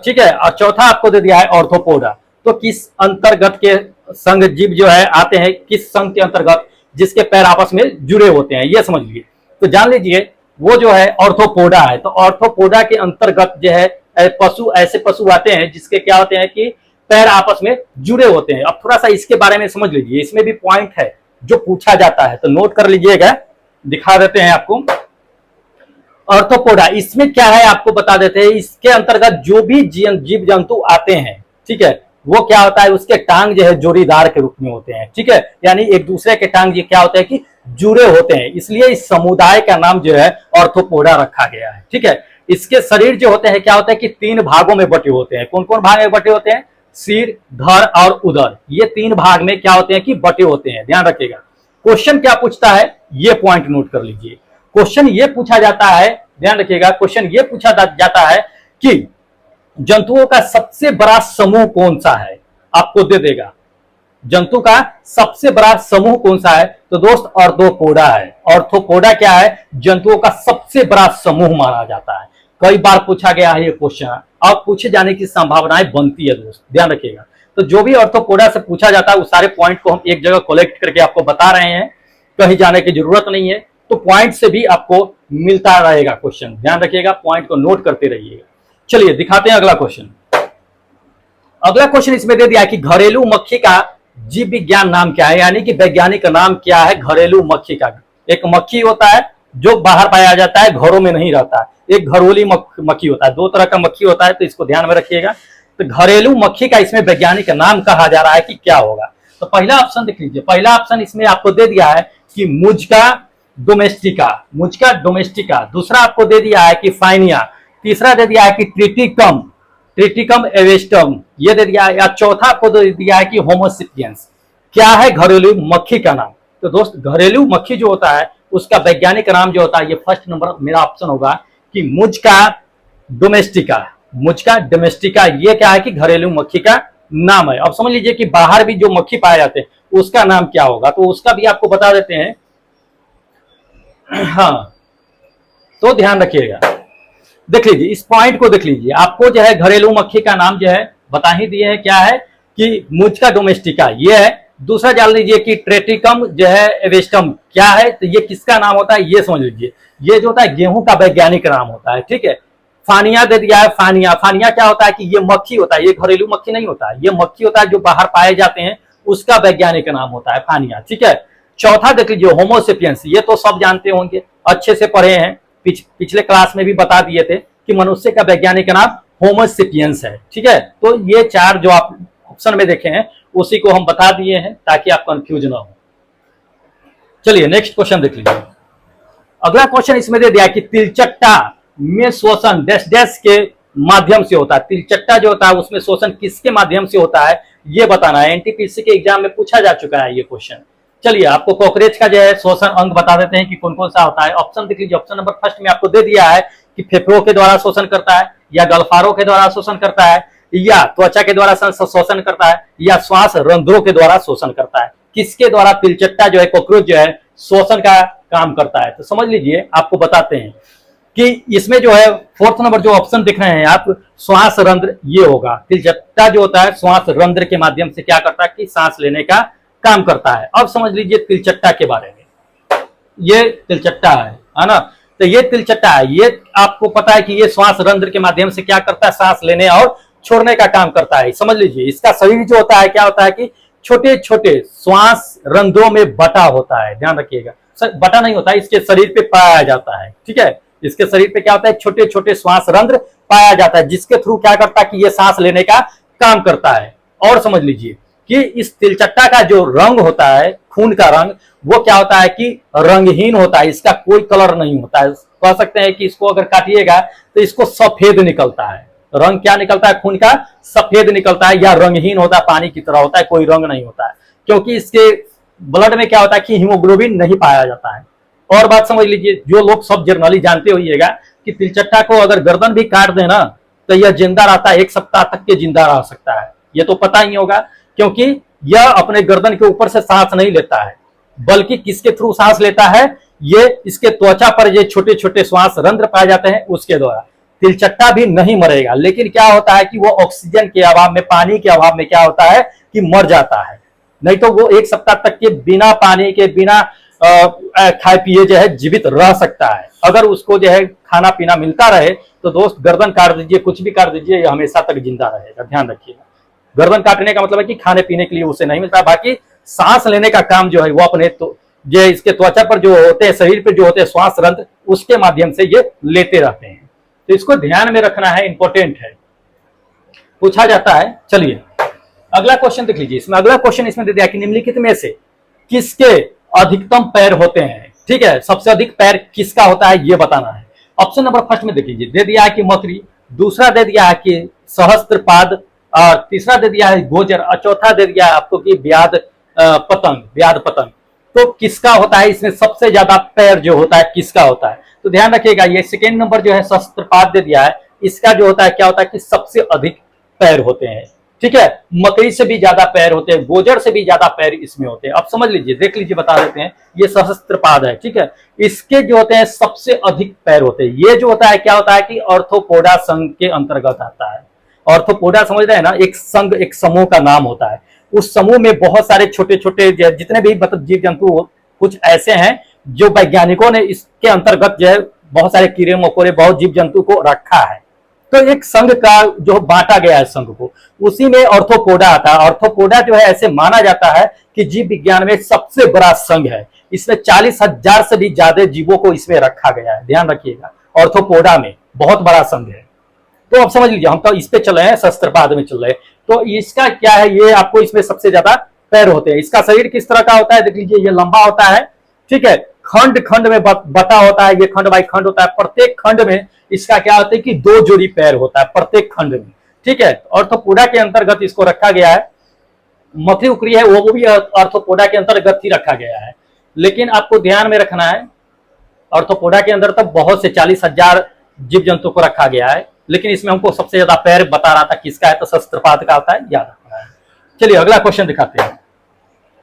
Speaker 1: ठीक है, और चौथा आपको दे दिया है ऑर्थोपोडा। तो किस अंतर्गत के संघ जीव जो है आते हैं, किस संघ के अंतर्गत जिसके पैर आपस में जुड़े होते हैं, ये समझ लीजिए। तो जान लीजिए वो जो है ऑर्थोपोडा है। तो ऑर्थोपोडा के अंतर्गत जो है पशु, ऐसे पशु आते हैं जिसके क्या होते हैं कि पैर आपस में जुड़े होते हैं। अब थोड़ा सा इसके बारे में समझ लीजिए, इसमें भी पॉइंट है जो पूछा जाता है, तो नोट कर लीजिएगा, दिखा देते हैं आपको। ऑर्थोपोडा, इसमें क्या है आपको बता देते हैं। इसके अंतर्गत जो भी जीव जंतु आते हैं, ठीक है, वो क्या होता है उसके टांग जो है जोड़ीदार के रूप में होते हैं, ठीक है, यानी एक दूसरे के टांग ये क्या होते हैं कि जुड़े होते हैं। इसलिए इस समुदाय का नाम जो है ऑर्थोपोडा रखा गया है, ठीक है। इसके शरीर जो होते हैं क्या होता है कि 3 भागों में बटे होते हैं। कौन कौन भाग में बटे होते हैं, सिर, धड़ और उदर, ये 3 भाग में क्या होते हैं कि बटे होते हैं, ध्यान रखिएगा। क्वेश्चन क्या पूछता है ये पॉइंट नोट कर लीजिए। क्वेश्चन ये पूछा जाता है, ध्यान रखिएगा, क्वेश्चन ये पूछा जाता है कि जंतुओं का सबसे बड़ा समूह कौन सा है, आपको दे देगा जंतु का सबसे बड़ा समूह कौन सा है, तो दोस्त ऑर्थोपोडा है। ऑर्थोपोडा क्या है, जंतुओं का सबसे बड़ा समूह माना जाता है। कई बार पूछा गया है ये क्वेश्चन, और पूछे जाने की संभावनाएं बनती है दोस्त, ध्यान रखिएगा। तो जो भी ऑर्थोपोडा से पूछा जाता है उस सारे पॉइंट को हम एक जगह कलेक्ट करके आपको बता रहे हैं, कहीं जाने की जरूरत नहीं है। तो पॉइंट से भी आपको मिलता रहेगा क्वेश्चन, ध्यान रखिएगा, पॉइंट को नोट करते रहिएगा। चलिए दिखाते हैं अगला क्वेश्चन। अगला क्वेश्चन इसमें दे दिया कि घरेलू मक्खी का जीव विज्ञान नाम क्या है, यानी कि वैज्ञानिक नाम क्या है घरेलू मक्खी का। एक मक्खी होता है जो बाहर पाया जाता है, घरों में नहीं रहता है। एक घरेलू मक्खी होता है, दो तरह का मक्खी होता है, तो इसको ध्यान में रखिएगा। तो घरेलू मक्खी का इसमें वैज्ञानिक नाम कहा जा रहा है कि क्या होगा। तो पहला ऑप्शन देख लीजिए, पहला ऑप्शन इसमें आपको दे दिया है कि मुज्का डोमेस्टिका, मुज्का डोमेस्टिका। दूसरा आपको दे दिया है कि फाइनिया। तीसरा दे दिया है कि ट्रिटिकम, ट्रिटिकम एवेस्टम ये दे दिया है। या चौथा आपको दे दिया है कि होमोसिपियंस। क्या है घरेलू मक्खी का नाम? तो दोस्त घरेलू मक्खी जो होता है उसका वैज्ञानिक नाम जो होता है, ये फर्स्ट नंबर मेरा ऑप्शन होगा कि मुज्का डोमेस्टिका। मुज्का डोमेस्टिका ये क्या है कि घरेलू मक्खी का नाम है। अब समझ लीजिए कि बाहर भी जो मक्खी पाए जाते हैं उसका नाम क्या होगा, तो उसका भी आपको बता देते हैं। हाँ, तो ध्यान रखिएगा, देख लीजिए इस पॉइंट को देख लीजिए। आपको जो है घरेलू मक्खी का नाम जो है बता ही दिए है, क्या है कि मुज्का डोमेस्टिका ये है। दूसरा जान लीजिए कि ट्रेटिकम जो है एवेस्टम क्या है, तो ये किसका नाम होता है ये समझ लीजिए। ये जो होता है गेहूं का वैज्ञानिक नाम होता है, ठीक है। फानिया दे दिया है, फानिया। फानिया क्या होता है कि ये मक्खी होता है, ये घरेलू मक्खी नहीं होता है, ये मक्खी होता है जो बाहर पाए जाते हैं, उसका वैज्ञानिक नाम होता है फानिया, ठीक है। चौथा देख लीजिए होमोसेपियंस, ये तो सब जानते होंगे, अच्छे से पढ़े हैं, पिछले क्लास में भी बता दिए थे कि मनुष्य का वैज्ञानिक नाम होमोसेपियंस है, ठीक है। तो ये चार जो आप ऑप्शन में देखे हैं उसी को हम बता दिए हैं ताकि आप कंफ्यूज ना हो। चलिए नेक्स्ट क्वेश्चन देख लीजिए। अगला क्वेश्चन इसमें दे दिया कि तिलचट्टा में शोषण डैश डैश के माध्यम से होता है। तिलचट्टा जो होता है उसमें शोषण किसके माध्यम से होता है ये बताना है। एनटीपीसी के एग्जाम में पूछा जा चुका है ये क्वेश्चन। चलिए आपको कॉकरोच का जो है शोषण अंग बता देते हैं कि कौन कौन सा होता है। ऑप्शन देख लीजिए, ऑप्शन नंबर फर्स्ट में आपको दे दिया है कि फेफड़ों के द्वारा शोषण करता है, या गलफारों के द्वारा शोषण करता है, या त्वचा के द्वारा शोषण करता है, या श्वास रंध्रों के द्वारा शोषण करता है। किसके द्वारा तिलचट्टा जो है कॉकरोच जो है शोषण का काम करता है, तो समझ लीजिए आपको बताते हैं कि इसमें जो है फोर्थ नंबर जो ऑप्शन दिख रहे हैं आप, श्वास रंध्र ये होगा। तिलचट्टा जो होता है श्वास रंध्र के माध्यम से क्या करता है कि सांस लेने का काम करता है। अब समझ लीजिए तिलचट्टा के बारे में, ये तिलचट्टा है ना। तो ये तिलचट्टा है, ये आपको पता है कि ये श्वास रंध्र के माध्यम से क्या करता है, सांस लेने और छोड़ने का काम करता है। समझ लीजिए इसका शरीर जो होता है क्या होता है कि छोटे छोटे श्वास रंध्रों में बटा होता है, ध्यान रखिएगा। बटा नहीं होता है, इसके शरीर पे पाया जाता है, ठीक है। इसके शरीर पे क्या होता है, छोटे छोटे श्वास रंध्र पाया जाता है, जिसके थ्रू क्या करता है कि ये सांस लेने का काम करता है। और समझ लीजिए कि इस तिलचट्टा का जो रंग होता है, खून का रंग, वो क्या होता है कि रंगहीन होता है, इसका कोई कलर नहीं होता है। कह सकते हैं कि इसको अगर काटिएगा तो इसको सफेद निकलता है। रंग क्या निकलता है, खून का सफेद निकलता है, या रंगहीन होता है, पानी की तरह होता है, कोई रंग नहीं होता है, क्योंकि इसके ब्लड में क्या होता है कि हीमोग्लोबिन नहीं पाया जाता है। और बात समझ लीजिए, जो लोग सब जर्नली जानते होइएगा कि तिलचट्टा को अगर गर्दन भी काट देना तो यह जिंदा रहता है, 1 सप्ताह तक के जिंदा रह सकता है। ये तो पता ही होगा, क्योंकि यह अपने गर्दन के ऊपर से सांस नहीं लेता है, बल्कि किसके थ्रू सांस लेता है, ये इसके त्वचा पर ये छोटे छोटे श्वास रंध्र पाए जाते हैं उसके द्वारा। तिलचट्टा भी नहीं मरेगा, लेकिन क्या होता है कि वो ऑक्सीजन के अभाव में, पानी के अभाव में क्या होता है कि मर जाता है। नहीं तो वो 1 सप्ताह तक के बिना पानी के, बिना खाए पिए जो है जीवित रह सकता है। अगर उसको जो है खाना पीना मिलता रहे तो दोस्त गर्दन काट दीजिए, कुछ भी काट दीजिए, ये हमेशा तक जिंदा रहेगा, ध्यान रखिएगा। गर्दन काटने का मतलब है कि खाने पीने के लिए उसे नहीं मिलता, बाकी सांस लेने का काम जो है वो अपने तो जो इसके त्वचा पर जो होते हैं, शरीर पर जो होते हैं श्वास रंध्र, उसके माध्यम से ये लेते रहते हैं। तो इसको ध्यान में रखना है, इंपॉर्टेंट है, पूछा जाता है। चलिए अगला क्वेश्चन देख लीजिए। इसमें अगला क्वेश्चन इसमें दे दिया कि निम्नलिखित में से किसके अधिकतम पैर होते हैं, ठीक है। सबसे अधिक पैर किसका होता है ये बताना है। ऑप्शन नंबर फर्स्ट में देख लीजिए, दे दिया है कि मकड़ी, दूसरा दे दिया है कि सहस्त्रपाद, और तीसरा दे दिया है गोजर, और चौथा दे दिया है आपको कि व्याध पतंग, व्याध पतंग। तो किसका होता है इसमें सबसे ज्यादा पैर जो होता है किसका होता है, तो ध्यान रखिएगा। ये सेकेंड नंबर जो है सहस्त्रपाद दे दिया है, इसका जो होता है क्या होता है कि सबसे अधिक पैर होते हैं, ठीक है। मकड़ी से भी ज्यादा पैर होते हैं, गोजर से भी ज्यादा पैर इसमें होते हैं। अब समझ लीजिए, देख लीजिए, बता देते हैं। ये सहस्त्रपाद है, ठीक है, इसके जो होते हैं सबसे अधिक पैर होते हैं। ये जो होता है क्या होता है कि ऑर्थोपोडा संघ के अंतर्गत आता है। ऑर्थोपोडा समझ रहे हैं ना, एक संघ, एक समूह का नाम होता है। उस समूह में बहुत सारे छोटे छोटे जितने भी मतलब जीव जंतु कुछ ऐसे हैं जो वैज्ञानिकों ने इसके अंतर्गत जो है बहुत सारे कीड़े मकोड़े, बहुत जीव जंतु को रखा है। तो एक संघ का जो बांटा गया है संघ को, उसी में ऑर्थोपोडा आता है। ऑर्थोपोडा जो है ऐसे माना जाता है कि जीव विज्ञान में सबसे बड़ा संघ है। इसमें 40,000 से भी ज्यादा जीवों को इसमें रखा गया है, ध्यान रखिएगा। ऑर्थोपोडा में बहुत बड़ा संघ है। तो अब समझ लीजिए, हम तो इस पे चल रहे हैं, शस्त्रपाद में चल रहे हैं। तो इसका क्या है, ये आपको इसमें सबसे ज्यादा पैर होते हैं। इसका शरीर किस तरह का होता है, देख लीजिए, ये लंबा होता है, ठीक है, खंड खंड में बटा होता है, ये खंड बाई खंड होता है। प्रत्येक खंड में इसका क्या होता है कि 2 जोड़ी पैर होता है प्रत्येक खंड में, ठीक है। ऑर्थोपोडा के अंतर्गत इसको रखा गया है। मकड़ी उकड़ी है वो भी ऑर्थोपोडा के अंतर्गत ही रखा गया है। लेकिन आपको ध्यान में रखना है, ऑर्थोपोडा के अंदर तब बहुत से 40,000 जीव जंतु को रखा गया है, लेकिन इसमें हमको सबसे ज्यादा पैर बता रहा था किसका है, तो शस्त्रपाद का होता है, याद रखना है। चलिए अगला क्वेश्चन दिखाते हैं।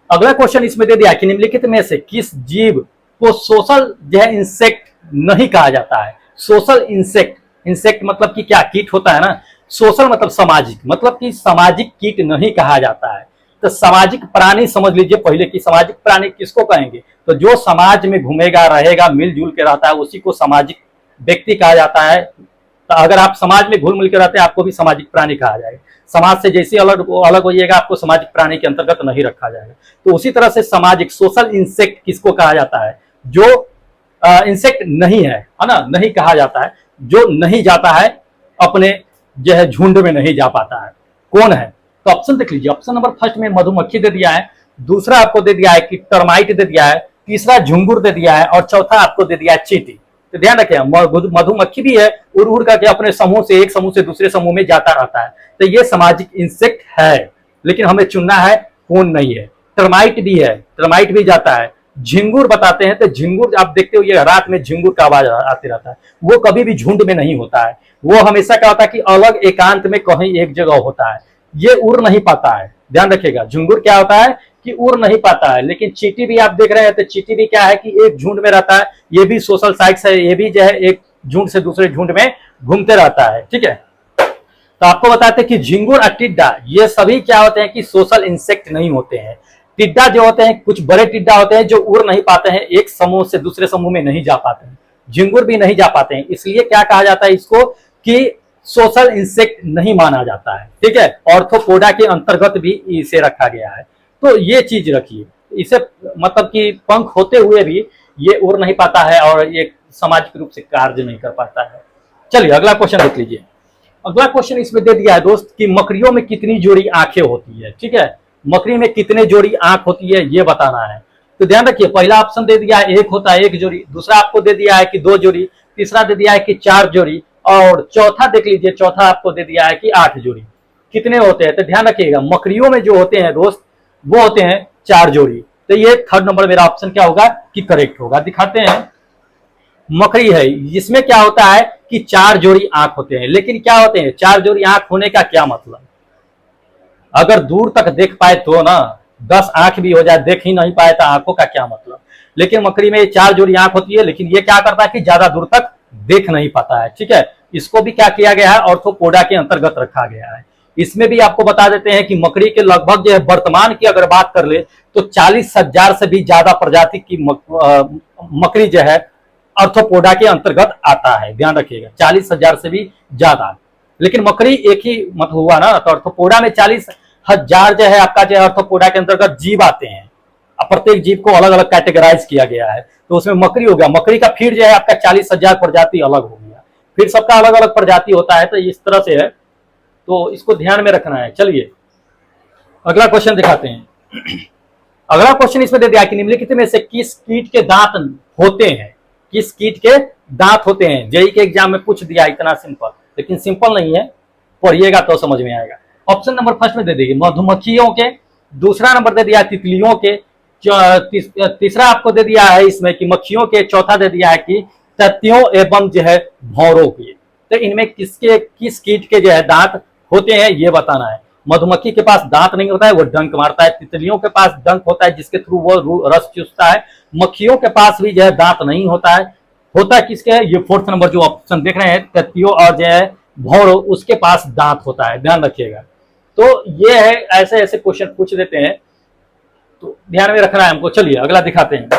Speaker 1: अगला क्वेश्चन इसमें दे दिया कि निम्नलिखित में से किस जीव को सोशल जो है इंसेक्ट नहीं कहा जाता है। सोशल इंसेक्ट, इंसेक्ट मतलब कि क्या, कीट होता है ना। सोशल मतलब सामाजिक, मतलब कि सामाजिक कीट नहीं कहा जाता है। तो सामाजिक प्राणी समझ लीजिए पहले कि सामाजिक प्राणी किसको कहेंगे, तो जो समाज में घूमेगा, रहेगा, मिलजुल के रहता है, उसी को सामाजिक व्यक्ति कहा जाता है। तो अगर आप समाज में घुल मिल के रहते हैं, आपको भी सामाजिक प्राणी कहा जाएगा। समाज से जैसे अलग अलग होइएगा, आपको सामाजिक प्राणी के अंतर्गत नहीं रखा जाएगा। तो उसी तरह से सामाजिक, सोशल इंसेक्ट किसको कहा जाता है, जो इंसेक्ट नहीं है ना, नहीं कहा जाता है, जो नहीं जाता है अपने जो है झुंड में नहीं जा पाता है, कौन है। तो ऑप्शन देख लीजिए, ऑप्शन नंबर फर्स्ट में मधुमक्खी दे दिया है, दूसरा आपको दे दिया है कि टर्माइट दे दिया है, तीसरा झुंगुर दे दिया है, और चौथा आपको दे दिया है चींटी। तो ध्यान रखें, मधुमक्खी भी है, उड़ उड़ करके अपने समूह से एक समूह से दूसरे समूह में जाता रहता है। तो ये सामाजिक इंसेक्ट है, लेकिन हमें चुनना है कौन नहीं है। टर्माइट भी है, टर्माइट भी जाता है। झिंगुर बताते हैं, तो झिंगुर आप देखते हो, ये रात में झिंगुर का आवाज आती रहता है। वो कभी भी झुंड में नहीं होता है, वो हमेशा क्या होता है कि अलग एकांत में कहीं एक जगह होता है। ये उड़ नहीं पाता है, ध्यान रखिएगा। झिंगुर क्या होता है कि उड़ नहीं पाता है। लेकिन चींटी भी आप देख रहे हैं, तो चींटी भी क्या है कि एक झुंड में रहता है। ये भी सोशल साइट्स है, ये भी जो है एक झुंड से दूसरे झुंड में घूमते रहता है, ठीक है। तो आपको बताते हैं कि झिंगुर और टिड्डा ये सभी क्या होते हैं कि सोशल इंसेक्ट नहीं होते हैं। टिड्डा जो होते हैं, कुछ बड़े टिड्डा होते हैं जो उड़ नहीं पाते हैं, एक समूह से दूसरे समूह में नहीं जा पाते हैं। झिंगुर भी नहीं जा पाते हैं, इसलिए क्या कहा जाता है इसको कि सोशल इंसेक्ट नहीं माना जाता है, ठीक है। ऑर्थोपोडा के अंतर्गत भी इसे रखा गया है। तो ये चीज रखिए, इसे मतलब कि पंख होते हुए भी ये उड़ नहीं पाता है और ये सामाजिक रूप से कार्य नहीं कर पाता है। चलिए अगला क्वेश्चन देख लीजिए। अगला क्वेश्चन इसमें दे दिया है दोस्त कि मकड़ियों में कितनी जोड़ी आंखें होती है, ठीक है। मकड़ी में कितने जोड़ी आंख होती है ये बताना है। तो ध्यान रखिए, पहला ऑप्शन दे दिया है एक होता है 1 जोड़ी, दूसरा आपको दे दिया है कि 2 जोड़ी, तीसरा दे दिया है कि 4 जोड़ी, और चौथा देख लीजिए, चौथा आपको दे दिया है कि 8 जोड़ी। कितने होते हैं, तो ध्यान रखिएगा, मकड़ियों में जो होते हैं दोस्त वो होते हैं 4 जोड़ी। तो ये थर्ड नंबर मेरा ऑप्शन क्या होगा कि करेक्ट होगा। दिखाते हैं, मकड़ी है, इसमें क्या होता है कि 4 जोड़ी आंख होते हैं। लेकिन क्या होते हैं 4 जोड़ी आंख होने का क्या मतलब, अगर दूर तक देख पाए तो ना, 10 आंख भी हो जाए, देख ही नहीं पाए तो आंखों का क्या मतलब। लेकिन मकड़ी में 4 जोड़ी आंख होती है, लेकिन ये क्या करता है कि ज्यादा दूर तक देख नहीं पाता है, ठीक है। इसको भी क्या किया गया है, ऑर्थोपोडा के अंतर्गत रखा गया है। इसमें भी आपको बता देते हैं कि मकड़ी के लगभग जो है वर्तमान की अगर बात कर ले तो 40,000 से भी ज्यादा प्रजाति की मकड़ी जो है ऑर्थोपोडा के अंतर्गत आता है, ध्यान रखिएगा, 40,000 से भी ज्यादा। लेकिन मकड़ी एक ही मत हुआ ना, तो ऑर्थोपोडा में 40,000 जो है आपका जो है ऑर्थोपोडा के अंतर्गत जीव आते हैं। अब प्रत्येक जीव को अलग अलग कैटेगराइज किया गया है, तो उसमें मकड़ी हो गया। मकड़ी का फिर जो है आपका 40,000 प्रजाति अलग हो गया, फिर सबका अलग अलग प्रजाति होता है। तो इस तरह से है, तो इसको ध्यान में रखना है। चलिए अगला क्वेश्चन दिखाते हैं। अगला क्वेश्चन इसमें दे दिया कि निम्नलिखित में से किस कीट के दांत होते हैं, किस कीट के दांत होते हैं। जेई के एग्जाम में पूछ दिया, इतना सिंपल, लेकिन सिंपल नहीं है, पढ़िएगा तो समझ में आएगा। ऑप्शन नंबर फर्स्ट में दे देगी मधुमक्खियों के, दूसरा नंबर दे दिया तितलियों के, तीसरा आपको दे दिया है इसमें कि मक्खियों के, चौथा दे दिया है कि तत्तियों एवं जो है भौरों के। तो इनमें किस कीट के जो है दांत होते हैं ये बताना है। मधुमक्खी के पास दांत नहीं होता है, वो डंक मारता है। तितलियों के पास डंक होता है जिसके थ्रू वो रस चूसता है। मक्खियों के पास भी जो है दांत नहीं होता है। होता है किसके, ये फोर्थ नंबर जो ऑप्शन देख रहे हैं, तत्तियों और जो है भौर, उसके पास दांत होता है, ध्यान रखिएगा। तो ये है, ऐसे ऐसे क्वेश्चन पूछ देते हैं, तो ध्यान में रखना है हमको। चलिए अगला दिखाते हैं।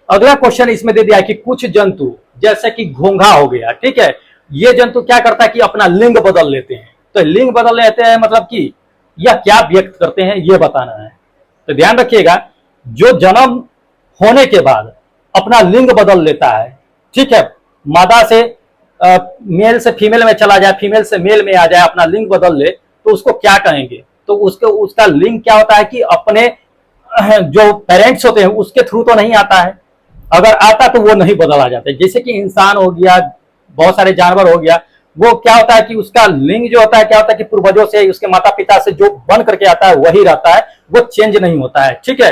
Speaker 1: अगला क्वेश्चन इसमें दे दिया कि कुछ जंतु जैसे कि घोंघा हो गया, ठीक है, ये जंतु क्या करता है कि अपना लिंग बदल लेते हैं। तो लिंग बदल लेते हैं मतलब कि यह क्या व्यक्त करते हैं ये बताना है। तो ध्यान रखिएगा, जो जन्म होने के बाद अपना लिंग बदल लेता है, ठीक है, मादा से मेल से फीमेल में चला जाए, फीमेल से मेल में आ जाए, अपना लिंग बदल ले, तो उसको क्या कहेंगे? तो उसका लिंग क्या होता है कि अपने जो पेरेंट्स होते हैं उसके थ्रू तो नहीं आता है, अगर आता तो वो नहीं बदला जाता है। जैसे कि इंसान हो गया, बहुत सारे जानवर हो गया, वो क्या होता है कि उसका लिंग जो होता है क्या होता है कि पूर्वजों से, उसके माता पिता से जो बन करके आता है वही रहता है, वो चेंज नहीं होता है, ठीक है।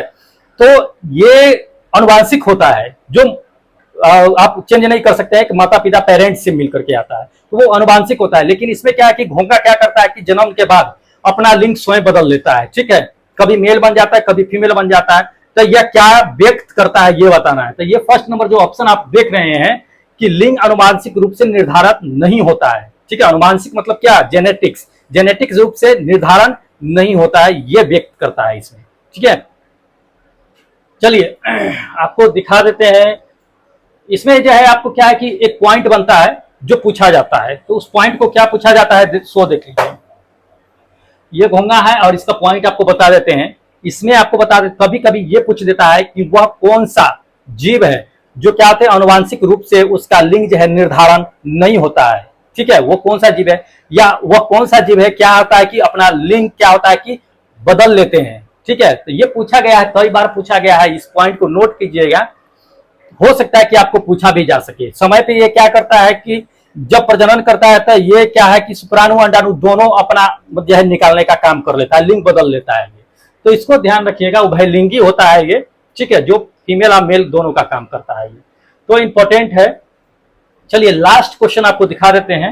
Speaker 1: तो ये अनुवांशिक होता है, जो आप चेंज नहीं कर सकते हैं कि माता पिता पेरेंट्स से मिल करके आता है, तो वो अनुवांशिक होता है। लेकिन इसमें क्या है कि घोंघा क्या करता है कि जन्म के बाद अपना लिंग स्वयं बदल लेता है, ठीक है, कभी मेल बन जाता है, कभी फीमेल बन जाता है। तो यह क्या व्यक्त करता है ये बताना है। तो ये फर्स्ट नंबर जो ऑप्शन आप देख रहे हैं कि लिंग अनुवांशिक रूप से निर्धारित नहीं होता है, ठीक है। अनुवांशिक मतलब क्या? जेनेटिक्स, जेनेटिक रूप से निर्धारण नहीं होता है, ये व्यक्त करता है इसमें, ठीक है। चलिए आपको दिखा देते हैं। इसमें जो है आपको क्या है कि एक पॉइंट बनता है जो पूछा जाता है, तो उस पॉइंट को क्या पूछा जाता है सो देख लीजिए। ये घोंघा है और इसका पॉइंट आपको बता देते हैं। इसमें आपको बता देते, कभी कभी ये पूछ देता है कि वह कौन सा जीव है जो क्या होते हैं अनुवांशिक रूप से उसका लिंग जो है निर्धारण नहीं होता है, ठीक है, वो कौन सा जीव है, या वह कौन सा जीव है क्या होता है कि अपना लिंग क्या होता है कि बदल लेते हैं, ठीक है। तो ये पूछा गया है, कई बार पूछा गया है, इस पॉइंट को नोट कीजिएगा। हो सकता है कि आपको पूछा भी जा सके। समय पे ये क्या करता है कि जब प्रजनन करता है तो ये क्या है कि शुक्राणु अंडाणु दोनों अपना जो है निकालने का काम कर लेता है, लिंग बदल लेता है ये। तो इसको ध्यान रखिएगा, उभयलिंगी होता है ये, ठीक है, जो फीमेल और मेल दोनों का काम करता है ये, तो इंपॉर्टेंट है। चलिए लास्ट क्वेश्चन आपको दिखा देते हैं।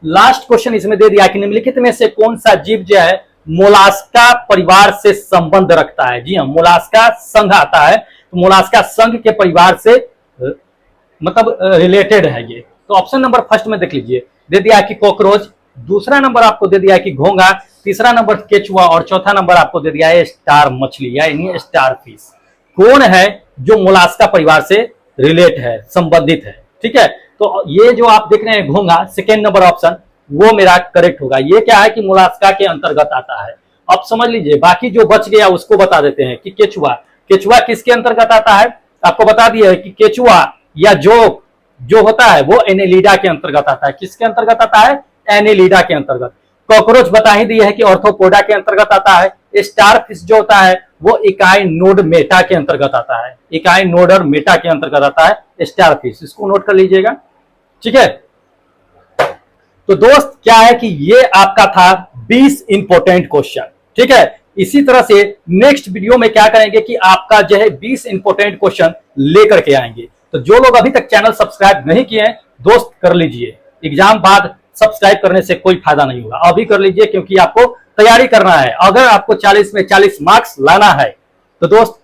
Speaker 1: लास्ट क्वेश्चन इसमें दे दिया कि निम्नलिखित में से कौन सा जीव जो है मोलास्का परिवार से संबंध रखता है। जी हाँ, मोलास्का संघ आता है, तो मोलास्का संघ के परिवार से मतलब रिलेटेड है ये। तो ऑप्शन नंबर फर्स्ट में देख लीजिए, दे दिया है कि कॉकरोच, दूसरा नंबर आपको दे दिया है कि घोंघा, तीसरा नंबर केचुआ और चौथा नंबर आपको दे दिया है स्टार मछली यानी स्टार फिश। कौन है जो मोलास्का परिवार से रिलेट है, संबंधित है, ठीक है। तो ये जो आप देख रहे हैं घोंघा, सेकेंड नंबर ऑप्शन वो मेरा करेक्ट होगा। ये क्या है कि मोलास्का के अंतर्गत आता है। अब समझ लीजिए, बाकी जो बच गया उसको बता देते हैं कि केचुआ, केचुआ किसके अंतर्गत आता है, आपको बता दिया है कि केचुआ या जो होता है वो एनेलिडा के अंतर्गत आता है। किसके अंतर्गत आता है? एनेलिडा के अंतर्गत। कॉकरोच बता ही दिए है कि ऑर्थोपोडा के अंतर्गत आता है। स्टार फिश जो होता है वो इकाई नोड मेटा के अंतर्गत आता है, इकाई नोड और मेटा के अंतर्गत आता है स्टार फिश, इसको नोट कर लीजिएगा, ठीक है। तो दोस्त क्या है कि ये आपका था 20 इंपॉर्टेंट क्वेश्चन, ठीक है। इसी तरह से नेक्स्ट वीडियो में क्या करेंगे कि आपका जो है 20 इंपॉर्टेंट क्वेश्चन लेकर के आएंगे। तो जो लोग अभी तक चैनल सब्सक्राइब नहीं किए हैं दोस्त कर लीजिए, एग्जाम बाद सब्सक्राइब करने से कोई फायदा नहीं होगा, अभी कर लीजिए, क्योंकि आपको तैयारी करना है। अगर आपको 40 में 40 मार्क्स लाना है तो दोस्त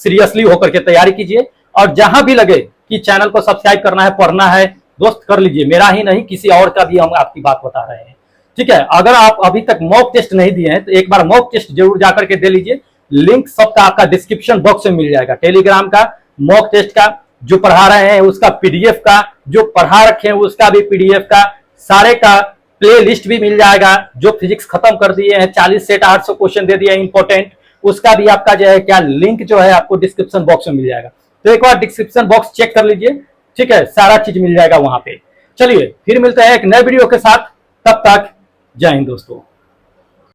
Speaker 1: सीरियसली होकर के तैयारी कीजिए, और जहां भी लगे कि चैनल को सब्सक्राइब करना है, पढ़ना है, दोस्त कर लीजिए। मेरा ही नहीं किसी और का भी हम आपकी बात बता रहे हैं, ठीक है। अगर आप अभी तक मॉक टेस्ट नहीं दिए हैं तो एक बार मॉक टेस्ट जरूर जाकर के दे लीजिए, लिंक सबका आपका डिस्क्रिप्शन बॉक्स में मिल जाएगा। टेलीग्राम का मॉक टेस्ट का जो पढ़ा रहे हैं उसका पीडीएफ का, जो पढ़ा रखे हैं उसका भी पीडीएफ का, सारे का प्ले लिस्ट भी मिल जाएगा। जो फिजिक्स खत्म कर दिए हैं 40 सेट 800 क्वेश्चन दे दिए इंपॉर्टेंट, उसका भी आपका जो है क्या लिंक जो है आपको डिस्क्रिप्शन बॉक्स में मिल जाएगा। तो एक बार डिस्क्रिप्शन बॉक्स चेक कर लीजिए, ठीक है, सारा चीज मिल जाएगा वहां पे। चलिए फिर मिलते हैं एक नए वीडियो के साथ, तब तक जय हिंद दोस्तों।